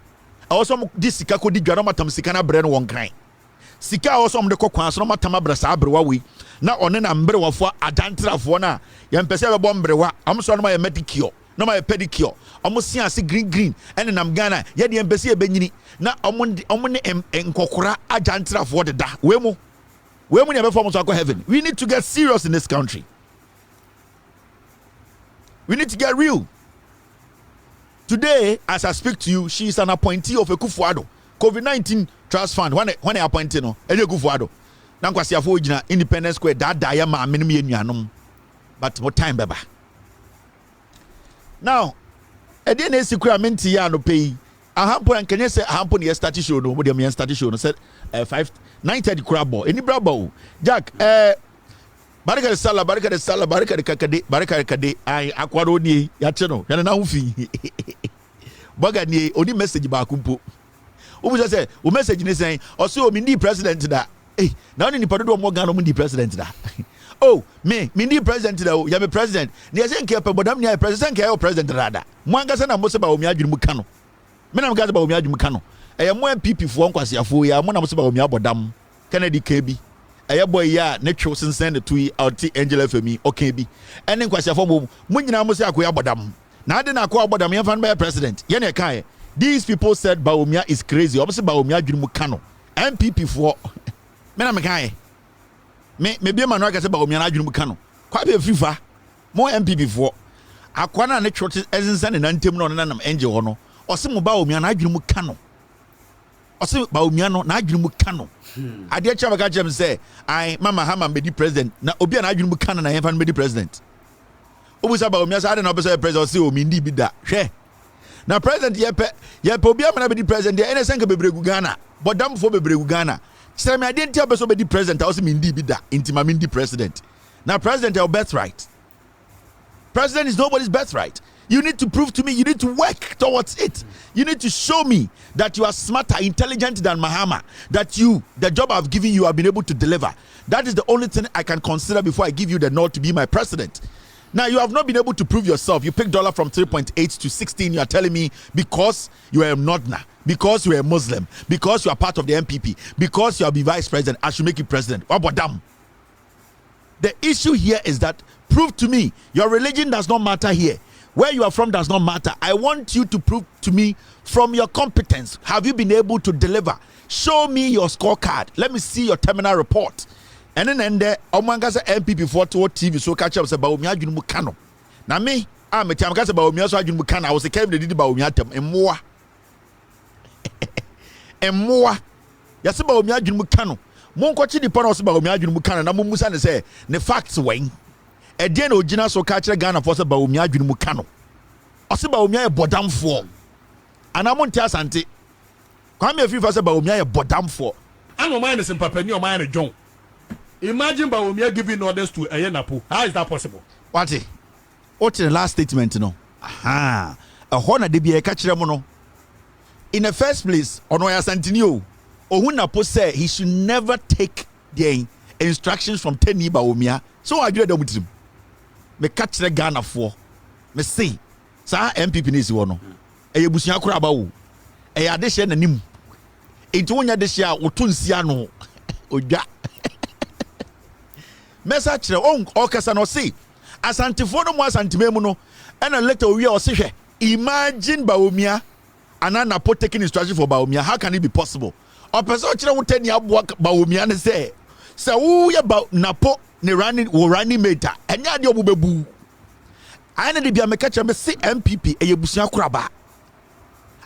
[SPEAKER 2] also di sika ko di dwara matam sika na bre no won kran sika also de kokwan so matam abra sa abrewa we na one na mbrewafo adantrafo na yempese be bɔ mbrewa amso no ma ye medicure no ma ye pedicure omo sia ase green ene nam Ghana ye de yempese ye benyini na omo ne nkokora adantrafo de da we mu ne be form so akɔ heaven. We need to get serious in this country. We need to get real. Today, as I speak to you, she is an appointee of Ekufuado COVID-19 Trust Fund. When I appointed no, Ekufuado. Now, kwasi afo ojina Independence Square. That ya ma minimi enuanom. But more time beba. Now, edi na esikura menti ya no pay. Ahampo and kenye say ahampo ni start show no. Mo dem start show no said 9:30 crab. Any brabo. Jack barika de sala barika de kakade ai akwaro ni ya che no yana na hufi boga ni oni message ba kumpo o mu say o message ni say o say o mi ndi president da na oni ni padodo mo Ghana mo ndi president da oh me ndi president da o ya me president ni say nke pe bodam ni president nke president da mo angasa na mo se ba o mi adwene mu ka no me na mo ga ba o mi adwene mu ka no mo MPP fo nkwasiafo ya mo na mo se ba o mi abodam Kennedy KB aya boy ya ne twu sensen the two out Angela Femi okay bi ene nkwasiafo mo nyina mo se akoya bodam na ade na akoya bodam yan fan be president ye na kai these people said Bawumia is crazy obviously Bawumia adwene mu ka no MPP fo me na me kai me bi ma no aka se Bawumia na adwene mu ka no kwa be fifa mo MPP fo akwa na ne twu sensen na ntem no na nam angel ho no o se mo Bawumia na adwene mu ka no o se Bawumia no na adwene mu ka no ade cha baka chem say I mama hama be di president na obi na adwene mu kan na yemfa be di president obusa ba omi asa ade na obeso president say o mi ndi bi da hwe na president ye pe obi amana be di president ye ene senka bebregu Ghana bodam fo bebregu Ghana kire me ade ntia obeso be di president o say mi ndi bi da intima mi ndi president na president your birthright. President is nobody's birthright. You need to prove to me, you need to work towards it. You need to show me that you are smarter, intelligent than Mahama, that the job I've given you, I've been able to deliver. That is the only thing I can consider before I give you the nod to be my president. Now, you have not been able to prove yourself. You picked dollar from 3.8 to 16. You are telling me because you are a Northerner, because you are a Muslim, because you are part of the MPP, because you are the vice president, I should make you president. What about them? The issue here is that prove to me your religion does not matter here. Where you are from does not matter. I want you to prove to me from your competence. Have you been able to deliver? Show me your scorecard. Let me see your terminal report. And then there, Omangasa MPP for TV so catch up about Bawumia adwene mu ka no. Na me, me tiam ka say Bawumia so adwene mu ka na wo se kem de didi Bawumia atam emmoa. Emmoa. Ya se Bawumia adwene mu ka no. Mon ko chi di pa no se Bawumia adwene mu ka na mo musa ne say ne facts wen. Ede na ogina so ka kire Ghana for say Bawumia adwene mu ka no. O se Bawumia e bodamfo. Ana mo ntia asante. Kwa me afi fa say Bawumia e bodamfo.
[SPEAKER 4] Ano man is in Papani o man John. Imagine Bawumia giving orders to Ayenapo. How is that possible?
[SPEAKER 2] What the last statement no? Aha. A hona de bia ka kire mo no. In the first place, ono ya Santinio, Ohunapo said he should never take the instructions from Teni Bawumia. So I do that with him. Me catch the Ghana for. Me say, sa MPP ni si wono. Eye busia kura ba wo. Eye ade hye nanim. Enti wonya de hye a woto nsia no. Odwa. Mesa kire on okasa no say. Asantifo no mo asantimemu no. And a letter we o se hwe. Imagine Bawumia Ananapo taking instruction for Bawumia. How can it be possible? person chira wo tani aboa Bawumia ne say wo ye ba napo ne running mate enya de obubebu ane de bia meka kire me se MPP eyebusua koraba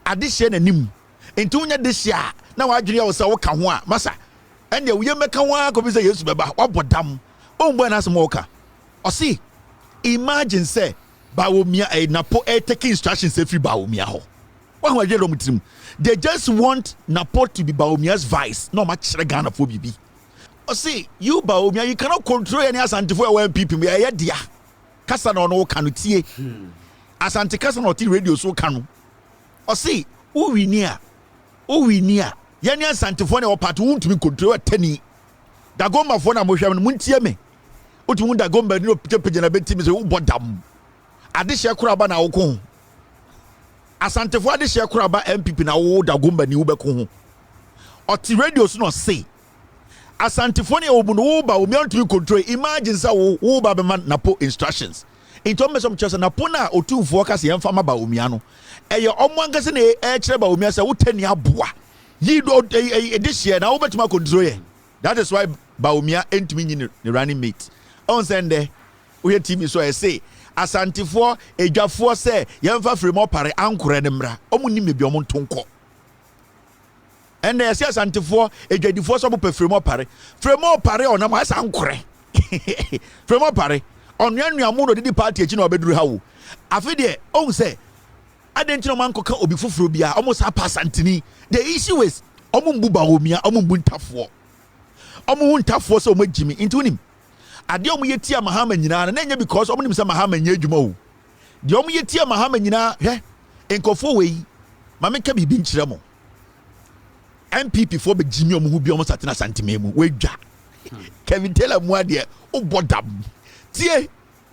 [SPEAKER 2] ade hye nanim enti unya de hye na wadwene wo se wo ka ho a masa ene wo ye meka ho a ko bi se Yesu beba wabodam ombo na asem wo ka o see imagine say Bawumia napo take instructions every Bawumia ho they just want Napo to be Bawumia's vice. No much Ghana for BB. Oh, see, you Bawumia, you cannot control any Asante for when people may hear dear. Casano no canutie. Asante Casano radio so canu. Oh, see, who we near? Yani Asante for our part won't be control at tenny. Dagomba for Namusha and Muntiame. Utu Dagomba no Pijana Betim is a bodam. Adisha Kuraba na okon. Asante for adisha Kuraba MPP na wo Dagomba ni ubeko ho. Oti radio so no say. Asante for ne obu no ba o me to control. Imagine say wo ba be man napo instructions. Into me some chese napo na otumfo ka se yemfa ma ba omia no. Eye omo angase na e kire ba omia say wo tani aboa. Yi do edisha na wo betuma control ye. That is why ba omia entumi nyi ne running mate. On sende we team so I say Asantifo edwafo se yemfa fremo pare ankore ne mra omu ni mebi omu ntonko ene yesi asantifo edwadifo so bo fremo pare onam asa ankore fremo pare onnuanu amu no didi party echi na obeduru hawo afide on se adentino mankoka obi foforo bia omu sa pasantini the issue is omu mbu Bawumia omu mbu ntafo so omu jimi intunim ade omu yetia mahama nyina na nya because omu nim se mahama nya adwuma o de omu yetia mahama nyina hwe enkofo wei mameka bibi nkyere mo MPP for be jimi omu hu bi omu satena santimemu wedwa Kevin Taylor mu ade o bodam tie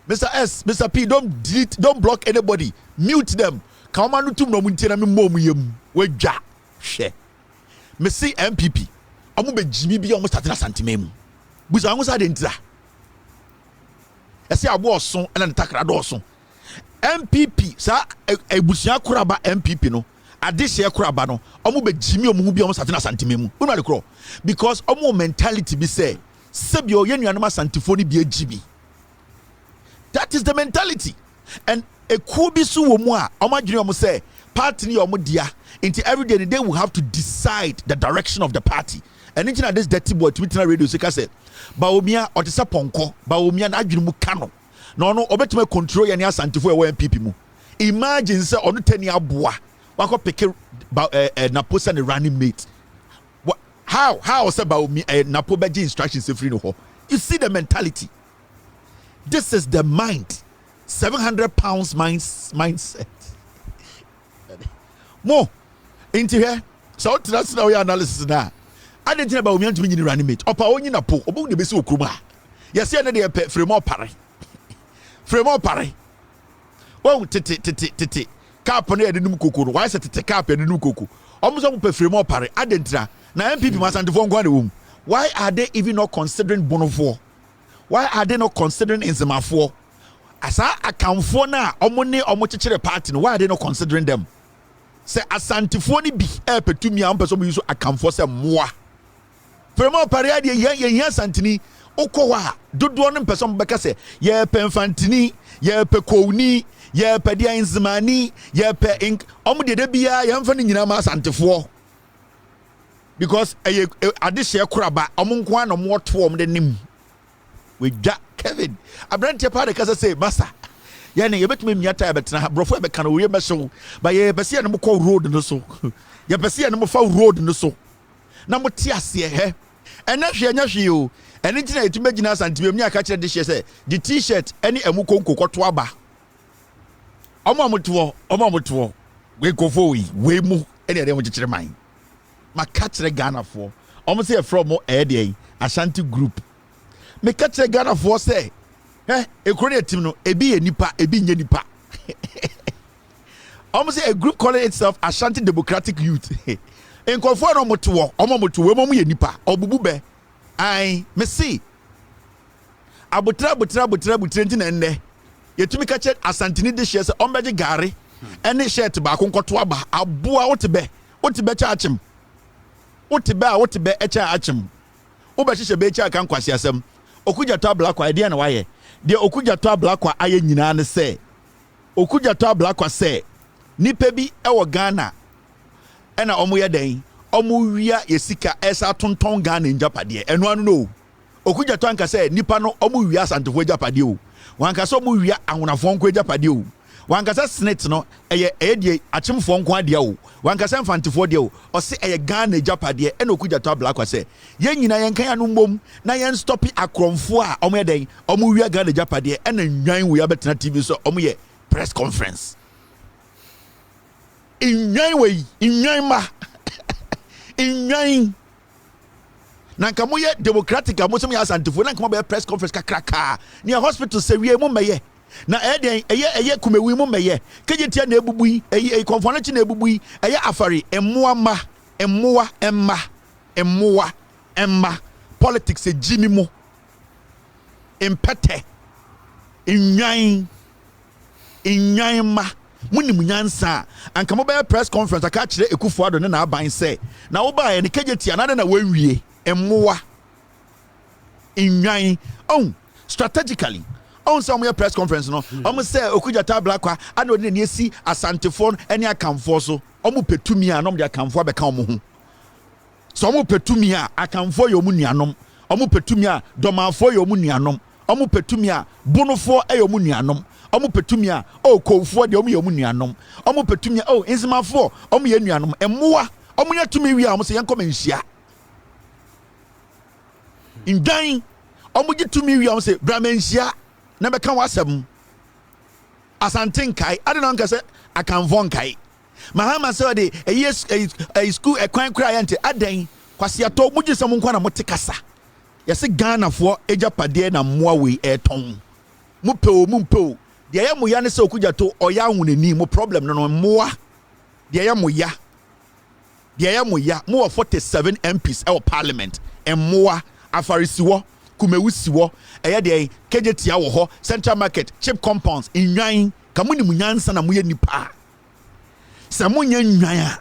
[SPEAKER 2] Mr. S Mr. P don't block anybody mute them ka oma no tum no mu ntie na me mom yem wedwa hwe me see MPP omu be jimi bi omu satena santimemu busa omu sa de ntira ese abo oso na ntakra do oso MPP sa ebusia koraba MPP no adehye koraba no omo be jimi omo hu bi omo satena santimemu unu kro because omo mentality bi say sebio ye nuanoma santifo ni bi ajibi. That is the mentality. And a kubi su wo mu a omo adwene omo say party ni omo dia into every day they will have to decide the direction of the party. And into this dirty boy Twitter radio say say Bawumia otisa ponko Bawumia na adwene mu kano no obetuma control ya ni asantifo e MPP mu. Imagine say onu tani aboa wako peke Napo say ne running mate. How say Bawumia Napo beji instructions free no ho. You see the mentality. This is the mind. 700 pounds mindset. More into here. So that's now your analysis now. I didn't about me to be running mate. Opa only Napo. Obu de besu okruma. Yes, you dey fremo pare. Fremo pare. Well, tete. Cap on the num koko. Why say tete cap and num koko? Almost on fremo pare. Adentra. Na MPP must and phone go. Why are they even not considering Bonofo? Why are they not considering Nzemafo? Asa akamfo na omone omochechere party no, why are they not considering them? Say asantifo ni bi petumi am person use akamfo say moa. Fremo pare ade ye santini okowa dodo no person beka say ye pemfantini ye pekowni ye pedia nzimani ye pe ink omde de bia ye mfa ni nyina ma asantifo because ade share koraba omonko an mo to omde nim we ja Kevin abrantie pa de kasa say masa yani ye betumi miata betena brofo be kana we meso ba ye bese ne mo ko road no so ye bese ne mo fa road no so na mo ti ase he ena hwe anya hwe o ene tina etuma gina santimem ni aka kire de hye say the t-shirt ene emu konko koto aba omo we go for we mu ene de mo kire man ma ka kire Ghana for omo say from mo dey Ashanti group me ka kire Ghana for say ekro team no ebi ye nipa ebi nye nipa almost say a group calling itself Ashanti Democratic Youth enkofo no moto we mo ye nipa obubu be ai me see abutra ntina nne yetumi ka kire Asantini de share say ombeje gare ene shirt ba konkoto aba aboa wote be chaachim What be echa achim. Obehye be echa kan kwase asem. Okudjato ablakwa ide na waye. De okudjato ablakwa aye nyina ne se. Okudjato ablakwa se nipa bi ewo Ghana ena omo ye den. Omo wia yesika esa tonton Ghana njapade. Eno anu no. Okudjato anka se nipa no omo wia asantefo njapade o. Wanka so omo wia ahunafo nko njapade o. Wanka se snit no eye die achimfo nko ade o. Wanka se mfantefo de o. O se eye Ghana njapade ena okudjato ablakwa se ye nyina yen kan anu mbom na yen stop akromfo a omo ye den omo wia Ghana njapade ena nwan we abetena TV so omo ye press conference. Inyan we inyan ma inyan na nka mo ye democratic a mo sem ya asantefo na nka mo be press conference kakraka ni hospital se wie mo meye na eye kumewi mo meye kejetia na ebubui eye konfonachi na ebubui eye afari emmoa emma politics ejimi mo impete inyan ma munim nyansa anka mo be press conference aka kire Ekufuado ne na aban se na wo ba ye ne kejetia na na wawie emmoa inyan strategically some press conference no say okudjata blakwa ano ne esi asantefo ene akamfo so omo petumi a nom de akamfo abeka omo ho so omo petumi a akamfo yo mu nuanom omo petumi a domafo yo mu nuanom omo petumi a bonofo yo mu nuanom omo petumi a kofo de omo yo mu nuanom omo petumi a enzimafo omo ye nuanom emmoa omo yatumi wi a omo se yenkom nhia indan omo gitumi wi a omo se bramenhia na beka wasem asantenkai ade no nka se akanvon kai mahama se de a school ekwan kra yente adan kwase ato mugisem nkwa na motekasa yese Ghana fo ejapade na moa we eton mupeo de ya mo ya ne se okudjato oya ahunani mo problem no moa de ya mo ya mo 47 MPs e parliament moa afarisiwo kumewusiwo eye de kejetia wo ho Central Market cheap compounds inwan kamuni munyansa na moye nipa sa munya nwan a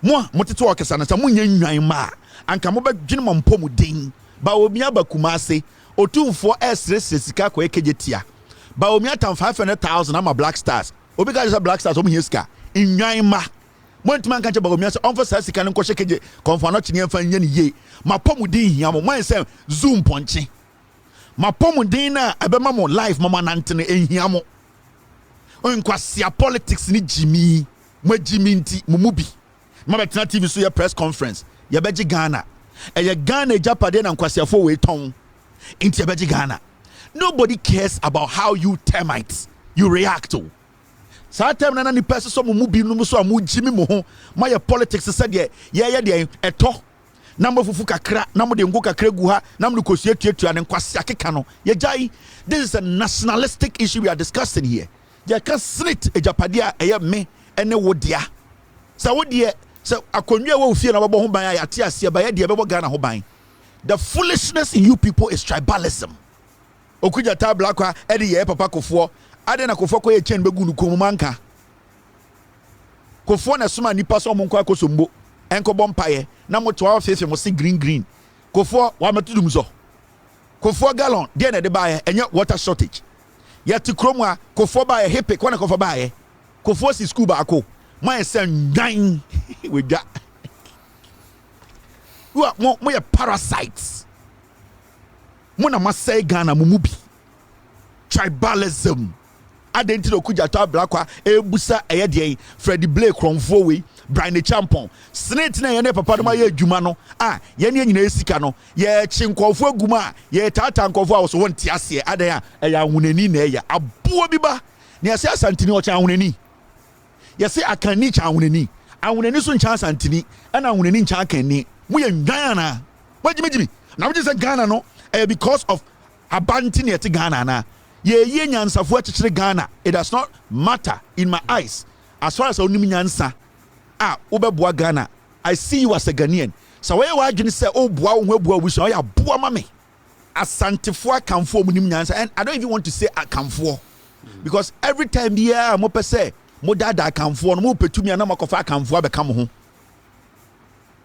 [SPEAKER 2] mo teto okesa na sa munya nwan ma anka mo badwene mo mpom den ba omi abakumase otumfo esrese sika ko ekejetia ba omi atam 500,000 ama Black Stars obi ka just Black Stars omi hiska inwan ma mo ntuma kan che ba omi ase onfo sa sika ne nkwohye keje konfano chine mfa nya ne ye mapom din hia mo man say zoom ponche mapom din na abema mo life mama nantene ehia mo onkwasia politics ni jimi mo jimi nti mumubi ma betena TV so ya press conference ya beji Ghana eye Ghana japade na nkwasia fo we ton nti ya beji Ghana. Nobody cares about how you termites you react to sa tem na ni person so mumubi no so amu jimi mo ho ma ya politics said ye de eto na mofufu kakra na mo de ngo kakra gu ha na mo kosie tuatua ne nkwase akeka no ye jai. This is a nationalistic issue we are discussing here. They can slit ejapade a eye me ene wodia sa wodie sa akonwa wo fie na babo ho ban ya ate ase ba ye de bebo Ghana ho ban. The foolishness in you people is tribalism. Okudjata blakwa e de ye papa kofo ade na kofo ko ye chen begu nu komu manka kofo na suma nipa so mo nkwa kosombo enko bompaye na mo to afefe mo si green kofo wa metudum so kofo gallon de na de baye enye water shortage yati kromu a kofo baye hepe kwa na kofo baye kofo si school ba ako mo ese ndan we da mo ye parasites mo na masai Ghana mumubi tribalism identity okudjata blakwa ebusa eye de Freddie Blake kronfo we Brian Champon snit na ye ne papa no ye adwuma no ye ne nyina esika no ye chinkofo aguma ye tata nkofo a so wonte ase adan a ya ahunani na ye abo bi ba ne ase asantini o cha ahunani ye se akani cha ahunani so ncha asantini na ahunani ncha akani mu ye ndwan na wajimejimi na wo say Ghana no because of abanti ne te Ghana na ye nyansafo akyekyere Ghana. It does not matter in my eyes as far as onim nyansa wobeboa Ghana. I see you as a Ghanaian. So where you adwene say boa wo ho boa wuso ya boa ma me asantefo akamfo onim nyansa. And I don't even want to say akamfo because every time here mo pese mo dada akamfo no mo petumi na makofa akamfo abeka mo ho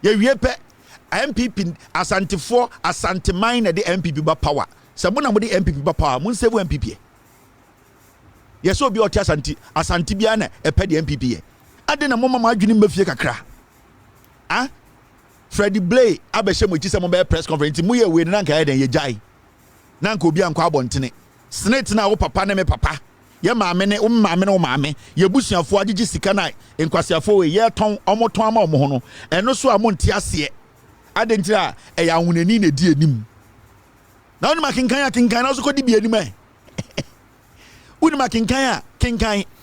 [SPEAKER 2] ye wie pe MPP Asante Asante mine the MPP ba power. Sabuna mo the MPP ba power. Mun save MPP. Yes, so be oti Asante bia na e pe the MPP ye. Ade na mama adwini mafie kakra. Ah? Freddie Blay abehye mo chi se mo be press conference mu ye we na nka ye den ye jai. Na nka obi anko abontene. Snake na wo papa na me papa. Ye maame ne wo maame ne wo maame. Ye busuafo agigi sika na enkwasiafo we ye ton omoton ama omo ho no. Eno so amonte ase. Ade ntira e ya hunani na di anim. Na woni makenkan na so kodi bi anim e. Woni makenkan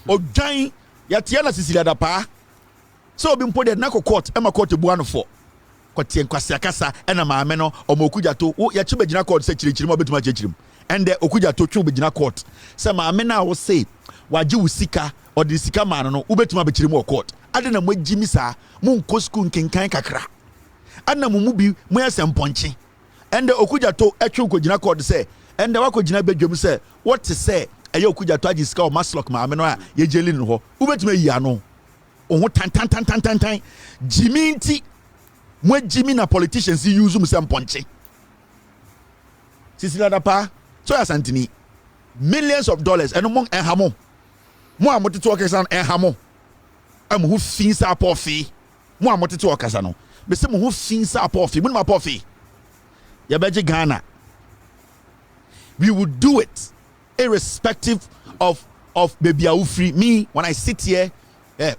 [SPEAKER 2] odwan ya tie na sisilia da pa. So obi mpo de na court e ma court bu anofo. Kotie nkwasi akasa e na maame no omokujato wo ya chiba gina court se chirichiri mo betuma chichirim. Ende okujato twu be gina court. Se maame na wo say waji usika or the sika man no wo betuma be chirim court. Ade na mo gimi sa mo nko school nkenkan kakra. Adna mu bi mo yasemponche. Ende okujato etwu ko gina court se ende wako gina bedwom se what to say eye okujato agi sika o maslok maame no a ye jeli no ho. Wo betuma yi ano. Oho tan Jimi nti mo Jimi na politicians use mu semponche. Sisi la pa so ya santini millions of dollars and among ehamo mo amoteto okesa ehamo am hu finsa apofi mo amoteto okasa no be se mo hu finsa apofi mo ma apofi ya beje Ghana. We would do it irrespective of baby free. Me when I sit here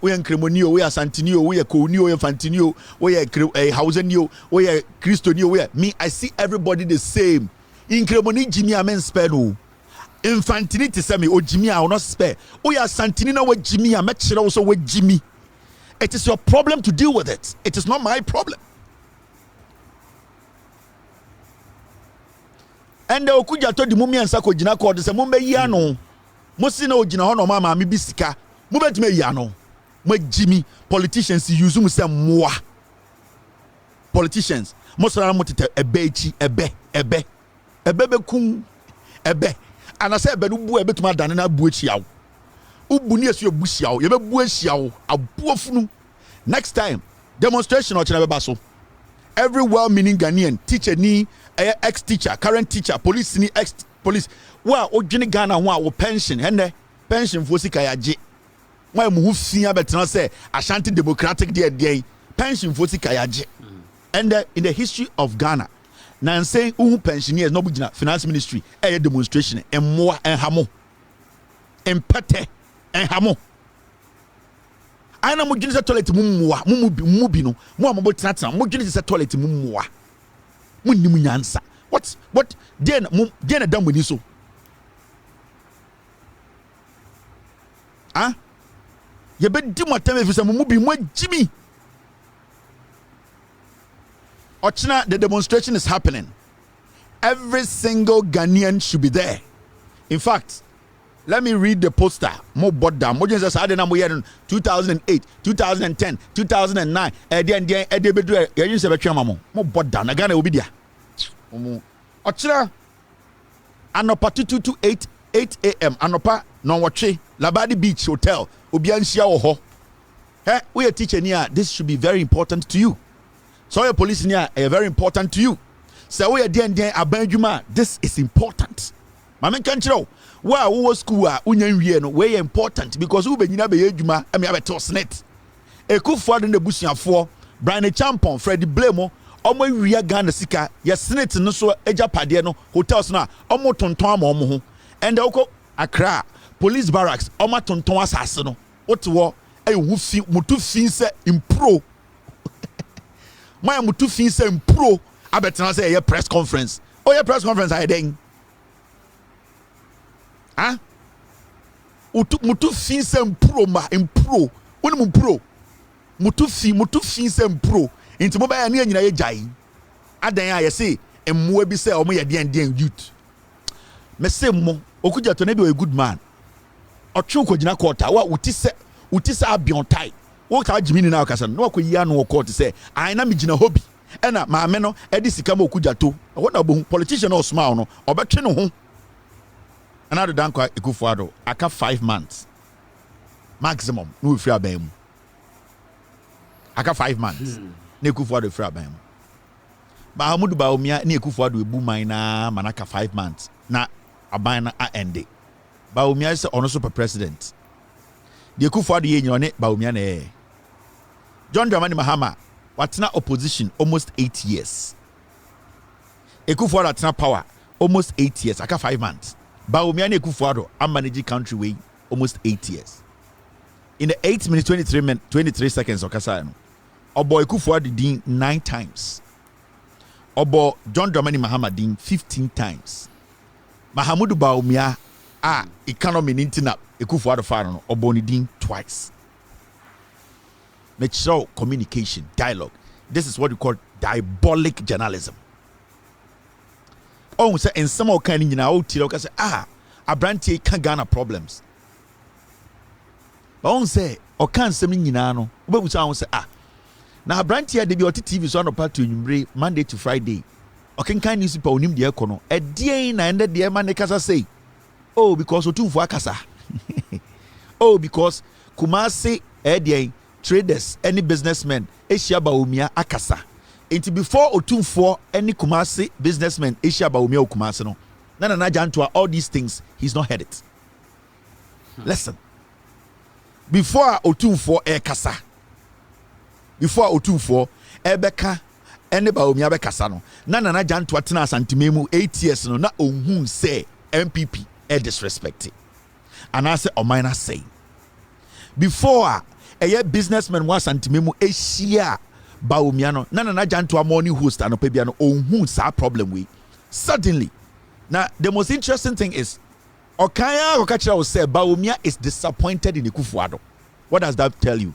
[SPEAKER 2] we en Cremonio, we are Santinio, we are Conio, we are Fantinio, we are Hausenio, we are Christonio, we are me. I see everybody the same. In Cremoni Jimmy amen spare no. Infantini to say me o Jimmy I will not spare. We are Santini na we Jimmy I met also with Jimmy. It is your problem to deal with it. It is not my problem. And the okuja to the mummy and sako jina called the mumbe yano. Mosina o jina hono mama mi bisika. Mubet me yano. Mwe Jimmy politicians use mu se mwa. Politicians most of them mutite ebe kum ebe and I say ebe no bu ebe tuma dane na bu echi yawo. Ubu ni esu ebusi yawo. Ye be bu echi yawo. Abuofunu. Next time demonstration or chena beba so. Every well-meaning Ghanaian teacher ni ex-teacher, current teacher, police ni ex-police. Wa odwene Ghana ho a wo pension ene pension fo sika ya je. Why mu fia betina say Ashanti Democratic dey pension for sika ya je. And in the history of Ghana, now saying pensioners no bugina finance ministry a demonstration and more and hamo and pete and hamo. I know mujini sa toilet mubi no mo amabo tata mujini sa toilet mumwa munni munyansa. What then dam we so ah ye be di motam efisa mubi mo Jimmy. Ochina, the demonstration is happening. Every single Ghanaian should be there. In fact, let me read the poster. Mo bodda. Mo just said na mo yen 2008, 2010, 2009. Bedu yin se betwa mamo. Mo bodda na Ghana obi dia. Ochina anopa 2 to 8 a.m. anopa no watche Labadi Beach Hotel. Obi anhia wo ho. We a teacher near. This should be very important to you. So your police near are very important to you. So we are there abanduma. This is important. Mama can't you know? Why who school no way important because we be ejuma I mean toss net. E ku for in the bush for Brian Champon, Freddie Blamo, omo wiya Ghana sika ya senate no so ejapade no hotels na omo tonton ma omo ho. And oko Accra police barracks omo tonton asase no. What wo e hu fi mutu fi se impro. My mutu fin say pro abetina say a press conference. Oh yeah, press conference I den. Ah? Mutu fin say pro ma impro. Woni mu pro. Mutu fin say pro. Inti mo ba ya nyina ye jai. Adan ya say emmo bi say omo ye den youth. Me say mo okuja to na be a good man. Otwe ko gina quarter wa uti say abion tai. What ka Jimmy na okasa no akoyia no court say I na me gina hobby e na maame no e di sika ma okujato what na bo politician no smile no obetwe no ho ana do dan kwa Ekufuado aka 5 months maximum no free abam aka 5 months na Ekufuado free abam Mahamudu Bawumia ni Akufo-Addo ebu man na manaka 5 months na aban na ende. Bawumia is ono super president. The Akufo-Addo ye nyone Bawumia na John Dramani Mahama watena opposition almost 8 years. Akufo-Addo atena power almost 8 years. Aka 5 months. Bawumia ni Akufo-Addo manage country way almost 8 years. In the 8 minutes 23 seconds okasa no. Obo Akufo-Addo din 9 times. Obo John Dramani Mahama din 15 times. Mahamudu Bawumia economy nintina Akufo-Addo far no obo ni din twice. Natural communication, dialogue. This is what we call diabolic journalism. Oh, say in some kind of now say Abrantie can Ghana problems. But on say or can some no. But we say now Abrantie de be TV so no part to Monday to Friday. O can newspaper onim de ekono. E die na ende de man kasa say. Oh, because otumfo akasa. Oh, because Kumasi die traders, any businessmen, Asia Bawumia akasa. Into before Otumfo, any Kumasi businessmen, Asia Bawumia Kumasi no. Nana Jantua, all these things, he's not heard it. Listen. Before Otumfo kasa. Before Otumfo beka, any Bawumia bekasa no. Nana Jantua tina santimemu 8 years no na ohun say MPP disrespected. And I say or minor say. Before a businessman was antimemu Asia Bawumia no na Jantua morning host and opebiano ohun sa problem we. Suddenly. Now the most interesting thing is Okaya Okachira will say Bawumia is disappointed in Akufo-Addo. What does that tell you?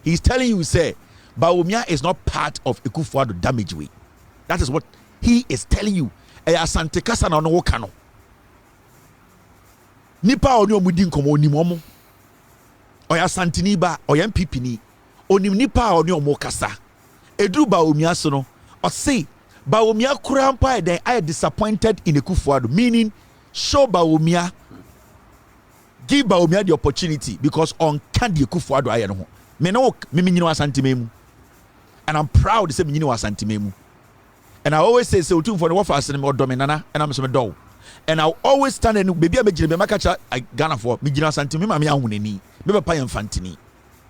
[SPEAKER 2] He's telling you say Bawumia is not part of Akufo-Addo damage way. That is what he is telling you. Asante kasa na no kano. Nipa oni omudi nkomo oni momo. Oya santini ba oya MPP ni onim nipa oni omo kasa. Edru Bawumia so no o say Bawumia kurampa then I disappointed in Akufo-Addo, meaning show Bawumia, give Bawumia the opportunity because on candy Akufo-Addo I know. Me no me nyino asantimemu. And I'm proud to say me nyino asantimemu. And I always say so too for the warfare and more dominana and I'm some dog. And I always stand and baby me makacha I Ghana for me nyino asantimemu me ahuneni. Me papa yamfantini.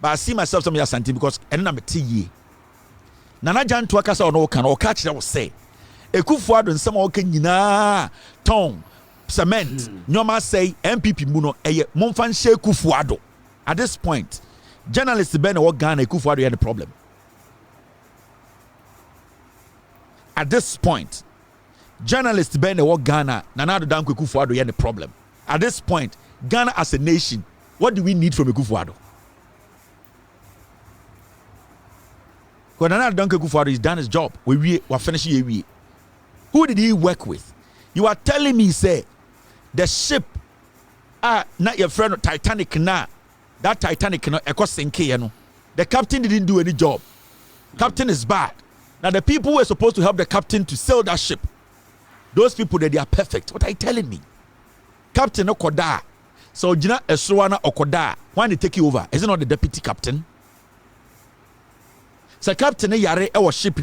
[SPEAKER 2] But I see myself some asantim because and I'm a tie. Nana Jantua kasa ono kan o catch that say Akufo-Addo nsem o kan nyina ton cement nyoma say MPP mu no eye momfan hye Akufo-Addo. At this point journalists ben o Ghana Akufo-Addo had the problem. At this point journalists ben o Ghana Nana Danko Akufo-Addo had the problem. At this point Ghana as a nation, what do we need from Akufo-Addo? Because Nana Danko Akufo-Addo has done his job. We finish here. Who did he work with? You are telling me, say, the ship, not your friend Titanic na. That Titanic no sinking. The captain didn't do any job. Captain is bad. Now the people who were supposed to help the captain to sail that ship, those people they are perfect. What are you telling me? Captain Okoda. So Jina Esruana Okoda. When they take you over, is it not the deputy captain? So captain yare our ship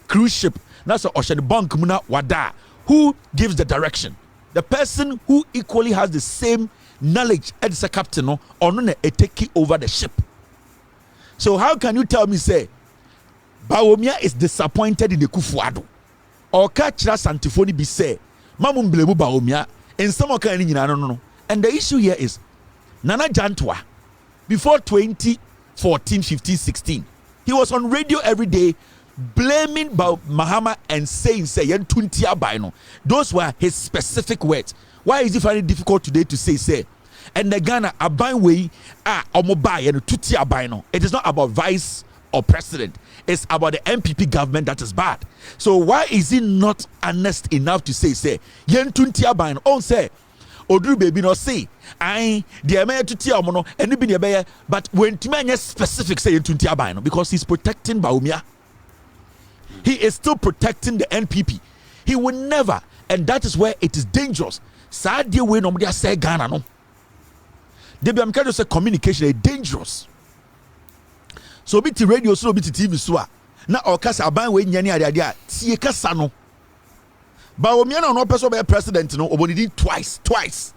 [SPEAKER 2] cruise ship. That's ocean bank muna wada. Who gives the direction? The person who equally has the same knowledge as the captain or no take over the ship. So how can you tell me say Bawumia is disappointed in the Akufo-Addo? Or catch that antiphony be say Mamum blemu Bawumia in some kind no. And the issue here is Nana Jantua before 2014, 15, 16. He was on radio every day blaming Mahama and saying those were his specific words. Why is it very difficult today to say and the Ghana aban way omobai and tuti abino? It is not about vice or president, it's about the MPP government that is bad. So why is he not honest enough to say yen tuti abino on say Odru baby no say I the mayor to tia mono and be the but when to man specific say to tia because he's protecting Bawumia. He is still protecting the NPP. He will never, and that is where it is dangerous. Sad dear way nobody say Ghana no. They be say communication is dangerous. So be to radio, so be to TV so na okasa aban we nya ne ade a tie kasa no Bawumia no person be president no obonidi twice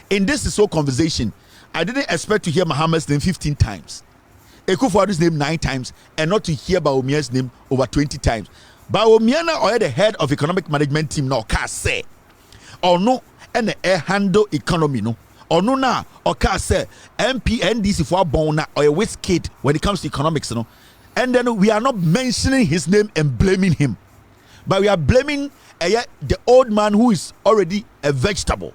[SPEAKER 2] in this so conversation. I didn't expect to hear Muhammad's name 15 times, Ekufuado's name 9 times, and not to hear Bawumia's name over 20 times. Bawumia na or the head of economic management team no ka say or no and the handle economy no or no na or ka say MP NDC for bona or a waste kid when it comes to economics no. And then we are not mentioning his name and blaming him, but we are blaming the old man who is already a vegetable.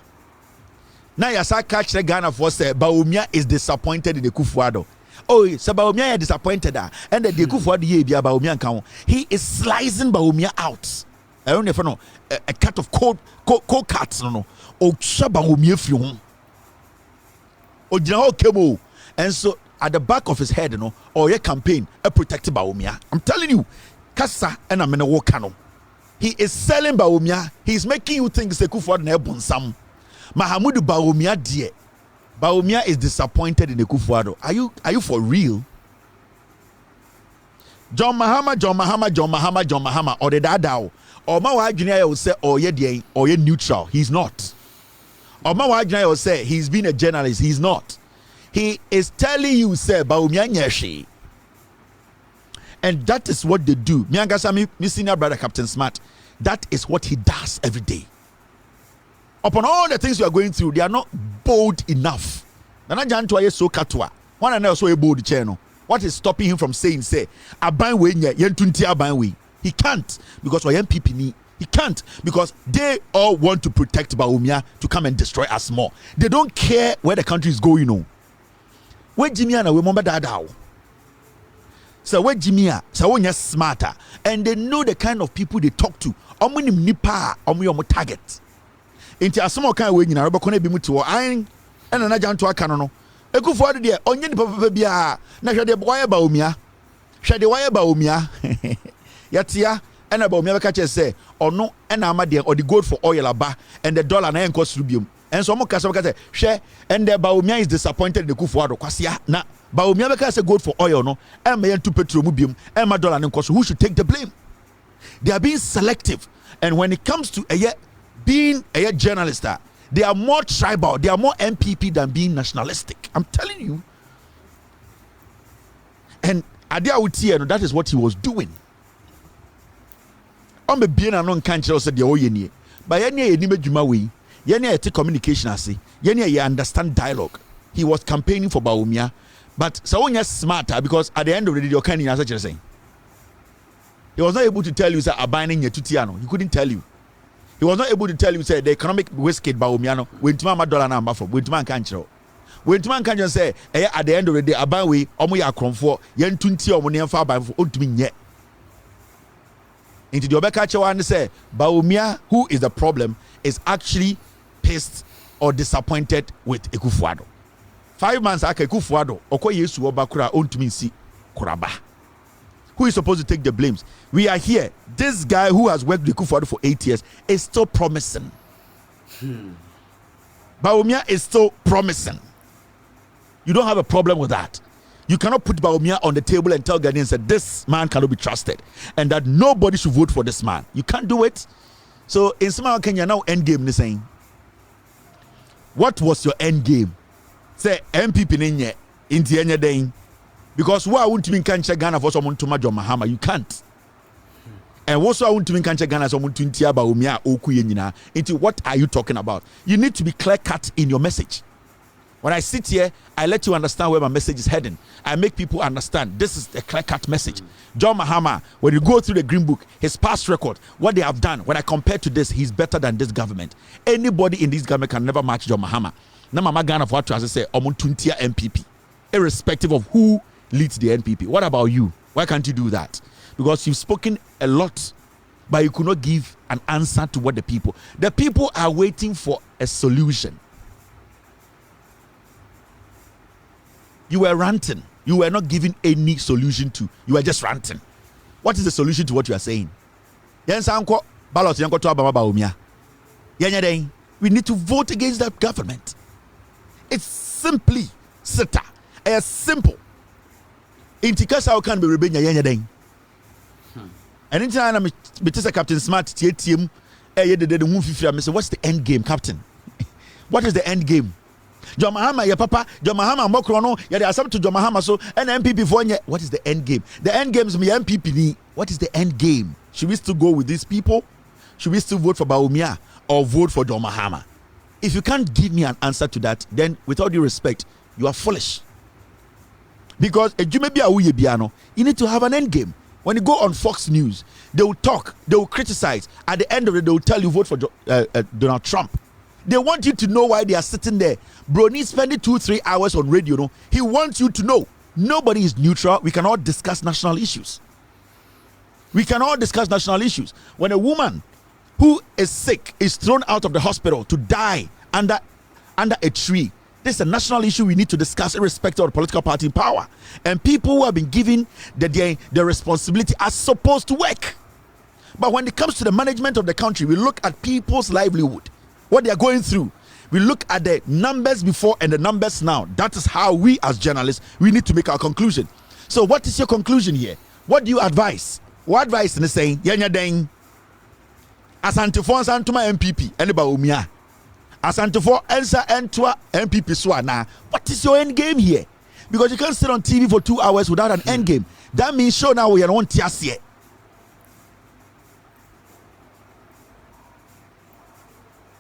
[SPEAKER 2] Now yasa catch the Ghana for say Bawumia is disappointed in the Kufuado. Oh, so Bawumia is disappointed and the Kufuado ye be Bawumia count. He is slicing Bawumia out. I don't know a cut of cold cuts no. Oh, Bawumia free home. Oh, General Kebo, and so at the back of his head, or your campaign, a protected Bawumia. I'm telling you, Kasa and I'm in a walk. He is selling Bawumia. He is making you think it's a Kufuado na Ebonsam. Mahamudu Bawumia dear. Bawumia is disappointed in the Kufuado. Are you for real? John Mahama, or the Dadao. Or Mawa Junior will say, or ye neutral. He's not. Or Mawa Junior will say, he's been a journalist. He's not. He is telling you, say, Bawumia nyeshi. And that is what they do. My senior brother, Captain Smart, that is what he does every day. Upon all the things you are going through, they are not bold enough. Nana Jantua so katwa. One and also a bold channel. What is stopping him from saying, say, Abanwe yentunti Abanwe? He can't because we MPP ni. He can't because they all want to protect Bawumia to come and destroy us more. They don't care where the country is going on. Where Jimmy and we remember that now. So where Jimmy so when you're smarter and they know the kind of people they talk to. Omunim nipa omu target. Inti asmo kan we nyina robekọ na bi muti an ena na janto aka no Ekufuado de onye nipa papa bia na hwede boye Bawumia hwede waye Bawumia yatia ena Bawumia beka che say ono ena amade or the gold for oil aba and the dollar na enko srubium enso mo kasa beka say hwe and the Bawumia is disappointed in Ekufuado kwasia na Bawumia beka say gold for oil no ema yentu petrol mu bium ema dollar na enko so who should take the blame? They are being selective, and when it comes to being a journalist, they are more tribal, they are more MPP than being nationalistic. I'm telling you. And Adia Utieno, that is what he was doing. I'm a being a non country said the Oyeni. But any Juma way, Yenya communication I see. Yenya you understand dialogue. He was campaigning for Bawumia, but Sawonya smarter because at the end of the day, you're kind of such a saying. He was not able to tell you that abaning your tutiano. He couldn't tell you. He was not able to tell you say the economic whiskey Bawumiano when $2 dollar number for when $2 can't show. When $2 can just say at the end of the day abanwe omo ya kromfo yen tunti omo ne mfa ban for ontumi nye. Into the obeka chewa and say Bawumia, who is the problem, is actually pissed or disappointed with Ekufuado. 5 months aka Ekufuado okwa Yesu obakura ontumi si kuraba. Who is supposed to take the blames? We are here. This guy who has worked with Ekufuado for 8 years is still promising. Bawumia is still promising. You don't have a problem with that. You cannot put Bawumia on the table and tell Ghanaians that this man cannot be trusted and that nobody should vote for this man. You can't do it. So in Small Kenya now end game is saying, what was your end game? Say MPP ninye inti enye deng. Because who I want to mean can't check Ghana for someone to John Mahama, you can't. And also I want to mean can't check Ghana someone to Intia Bawumia Oku Yenina. Into what are you talking about? You need to be clear cut in your message. When I sit here, I let you understand where my message is heading. I make people understand this is a clear cut message. John Mahama, when you go through the Green Book, his past record, what they have done, when I compare to this, he's better than this government. Anybody in this government can never match John Mahama. Now Mama Ghana for what I say, Omuntuntia MPP, irrespective of who leads the NPP. What about you? Why can't you do that? Because you've spoken a lot, but you could not give an answer to what the people are waiting for a solution. You were ranting. You were not giving any solution to. You were just ranting. What is the solution to what you are saying? We need to vote against that government. It's simply simple. Intikasa can be rebenya yenya den. And anytime I'm a Captain Smart, TTM, I say, what's the end game, Captain? What is the end game? John Mahama, your papa, John Mahama, Mokrono, they are something to John Mahama, so and MPP for you. What is the end game? The end game is me MPP. What is the end game? Should we still go with these people? Should we still vote for Bawuliar or vote for John Mahama? If you can't give me an answer to that, then with all due respect, you are foolish. Because you need to have an end game. When you go on Fox News, they will talk, they will criticize. At the end of it, they will tell you vote for Donald Trump. They want you to know why they are sitting there. Brony spending 2-3 hours on radio. No, he wants you to know nobody is neutral. We can all discuss national issues. We can all discuss national issues. When a woman who is sick is thrown out of the hospital to die under a tree, this is a national issue we need to discuss irrespective of the political party in power. And people who have been given the responsibility are supposed to work. But when it comes to the management of the country, we look at people's livelihood, what they are going through. We look at the numbers before and the numbers now. That is how we as journalists, we need to make our conclusion. So what is your conclusion here? What do you advise? What advice is saying? Yanya deng. Asantefo Santuma MPP. Anybody Bawuliar. Asantefo Ensa Entwa MPP Swana. What is your end game here? Because you can't sit on TV for 2 hours without an end game. That means show now we are on TSC.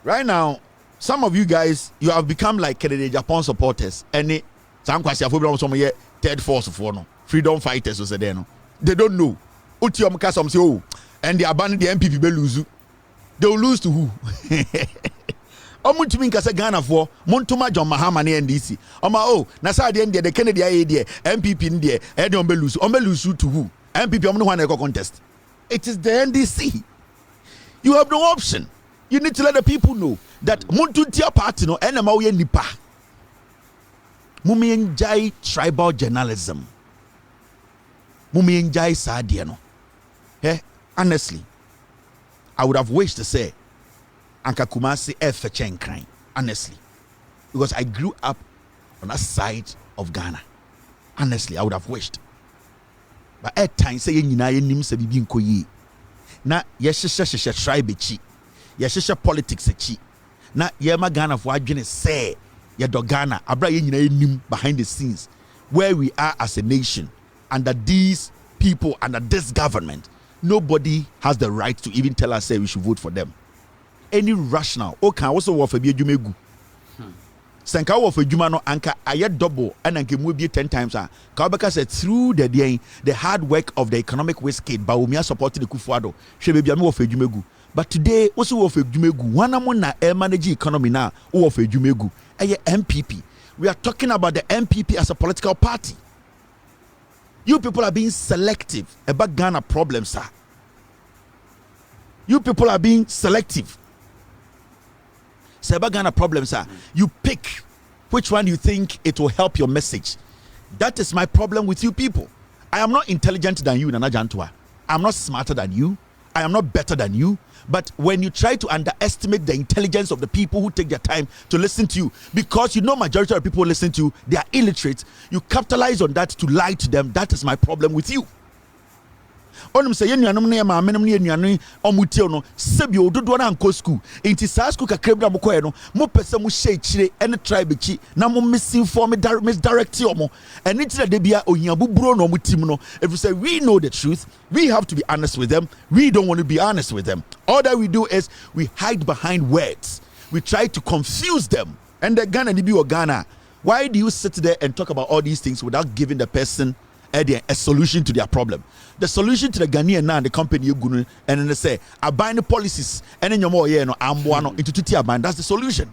[SPEAKER 2] Right now, some of you guys, you have become like Ken Agyapong supporters. And some third force for no freedom fighters was there. No, they don't know. And they abandon the MPP be lose. They will lose to who? Omuntumi nkasa Ghana for Montuma John Mahama ne NDC. Oh, na sa de the Kennedy idea MPP in there. E de ombe lose to who? MPP omno wan eko contest. It is the NDC. You have no option. You need to let the people know that Muntuntia party no enema we nipa. Mumi enjoy tribal journalism. Mumi enjoy sadia no. Honestly, I would have wished to say Anka Kumasi Efechen crime. Honestly. Because I grew up on that side of Ghana. Honestly, I would have wished. But at times say yina nim se bibi nkoyi. Na yeshisha tribe chi. Yeshisha politics chi. Na yema Ghana for adwene say ye do Ghana abra yina nim behind the scenes where we are as a nation under these people, under this government. Nobody has the right to even tell us say we should vote for them. Any rational okay also wo for bi adwumegu. Senka wo for adwuma no anka aye double and anka mu bi 10 times ka obeka say through the hard work of the economic whiskey Bawuliar supporting the Kufuado hwe be bia me wo for adwumegu. But today also wo for adwumegu wana mo na manage economy na wo for adwumegu eye MPP. We are talking about the MPP as a political party. You people are being selective about Ghana problems, sir. You people are being selective. Say about Ghana problems, sir. You pick which one you think it will help your message. That is my problem with you people. I am not intelligent than you, Nana Jantua. I'm not smarter than you. I am not better than you. But when you try to underestimate the intelligence of the people who take their time to listen to you, because you know majority of the people listen to you, they are illiterate, you capitalize on that to lie to them. That is my problem with you. Onum say yenuanom ne ma amenom ne yenuane omutio no sebio dodo na anko school enti sa school kakra bra mokoe no mo pese mo hye chire ene tribe chi na mo misinform misdirect omo ene tira de bia ohia buburo no mutim no. If you say we know the truth, we have to be honest with them. We don't want to be honest with them. All that we do is we hide behind words. We try to confuse them. And the Ghana Nibi or Ghana, why do you sit there and talk about all these things without giving the person a solution to their problem? The solution to the Ghanaian now and the company you gunu and then they say abide the policies and then you're more no amboano into tuti abide. That's the solution.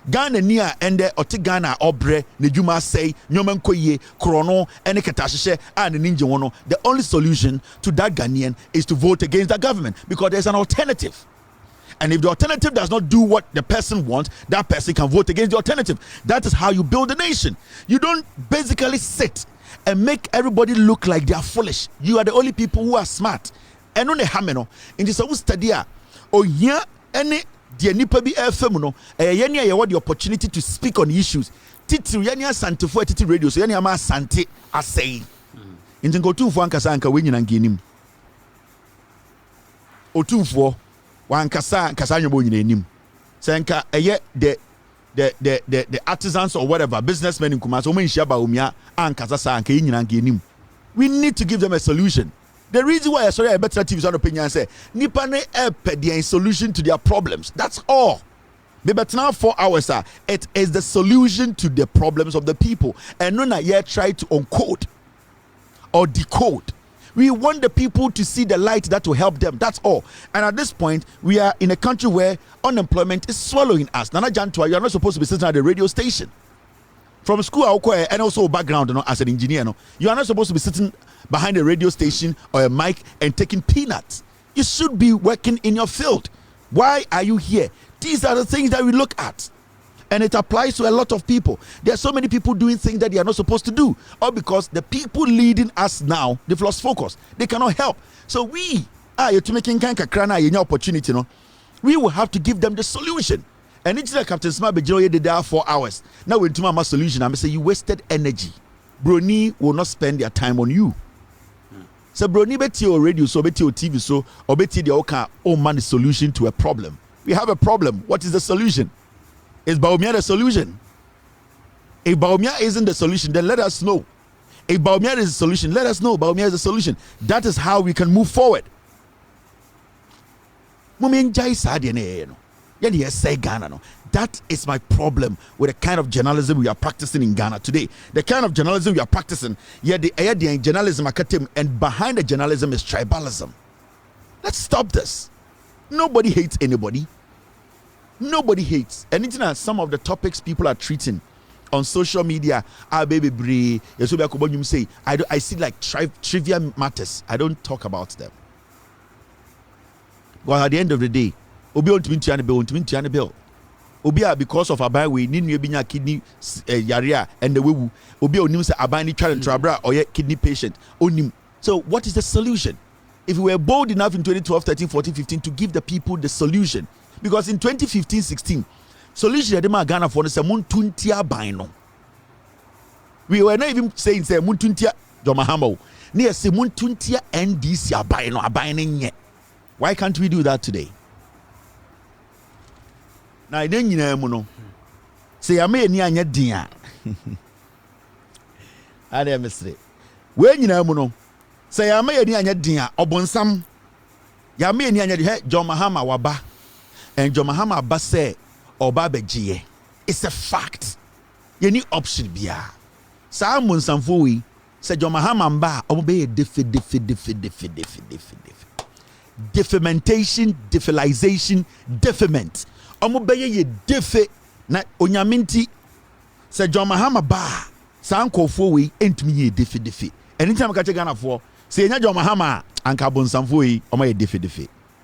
[SPEAKER 2] Ghana near and the oti Ghana obre nejuma say nyoman koye krono and ketasheshe and ninja wono. The only solution to that Ghanaian is to vote against the government because there's an alternative. And if the alternative does not do what the person wants, that person can vote against the alternative. That is how you build a nation. You don't basically sit and make everybody look like they are foolish. You are the only people who are smart. And on the hameno in this study, oh yeah, any the nipa bi FM no, yenya ye the opportunity to speak on issues. Titi yenya sante for titi radio, so yenya ma sante asay. In go to for ankasa anka we nyina ngenim. otumfo wan kasa nyabo nyina enim senka eye the artisans or whatever businessmen in Kumasi o menhia ba omia ankasa sa anka nyina anka enim. We need to give them a solution. The reason why I better TV on opinion say nipa ne a solution to their problems. That's all. But now 4 hours it is the solution to the problems of the people, and not yet try to uncode or decode. We want the people to see the light that will help them. That's all. And at this point, we are in a country where unemployment is swallowing us. Nana Jantua, you are not supposed to be sitting at the radio station. From school, and also background, as an engineer, you are not supposed to be sitting behind a radio station or a mic and taking peanuts. You should be working in your field. Why are you here? These are the things that we look at. And it applies to a lot of people. There are so many people doing things that they are not supposed to do. Or because the people leading us now, they've lost focus. They cannot help. So we, you're making kind opportunity, we will have to give them the solution. And it's like Captain Smart Bejoy did there 4 hours. Now we're to my solution. I'm saying you wasted energy. Brony will not spend their time on you. So Brony beti your radio, so beti your TV, so or beti the oka man the solution to a problem. We have a problem. What is the solution? Is Bawuliar the solution? If Bawuliar isn't the solution, then let us know. If Bawuliar is the solution, let us know Bawuliar is the solution. That is how we can move forward. That is my problem with the kind of journalism we are practicing in Ghana today. The kind of journalism we are practicing, the journalism and behind the journalism is tribalism. Let's stop this. Nobody hates anybody. Nobody hates. And it's some of the topics people are treating on social media. I see like trivia matters. I don't talk about them. Well, at the end of the day, Obi want to bill. Obi because of abai we need new kidney yaria and the way Obi onim say abai ni try trabra or kidney patient onim. So what is the solution? If we were bold enough in 2012, 13, 14, 15 to give the people the solution, because in 2015, 16, solution de Ghana for the mun tuntia bino. We were not even saying say mun tuntia Jomahamo. Near say mun tuntia NDC abino abine. Why can't we do that today? Now then you know say I may near your dia. I dare mystery. When you know say I may near dia obonsam ya may near Jomahama waba and Jomahama basse or babegie. It's a fact. You need option bia. Salmon Samfui say Jomahama mba obey defamentation, defilization, defament. Omobeye ye defe na onyaminti se John Mahama ba sanko fo we entumi ye defe. Anytime ka che Ghana for se nya John Mahama anka bonsamfo yi omo ye defe.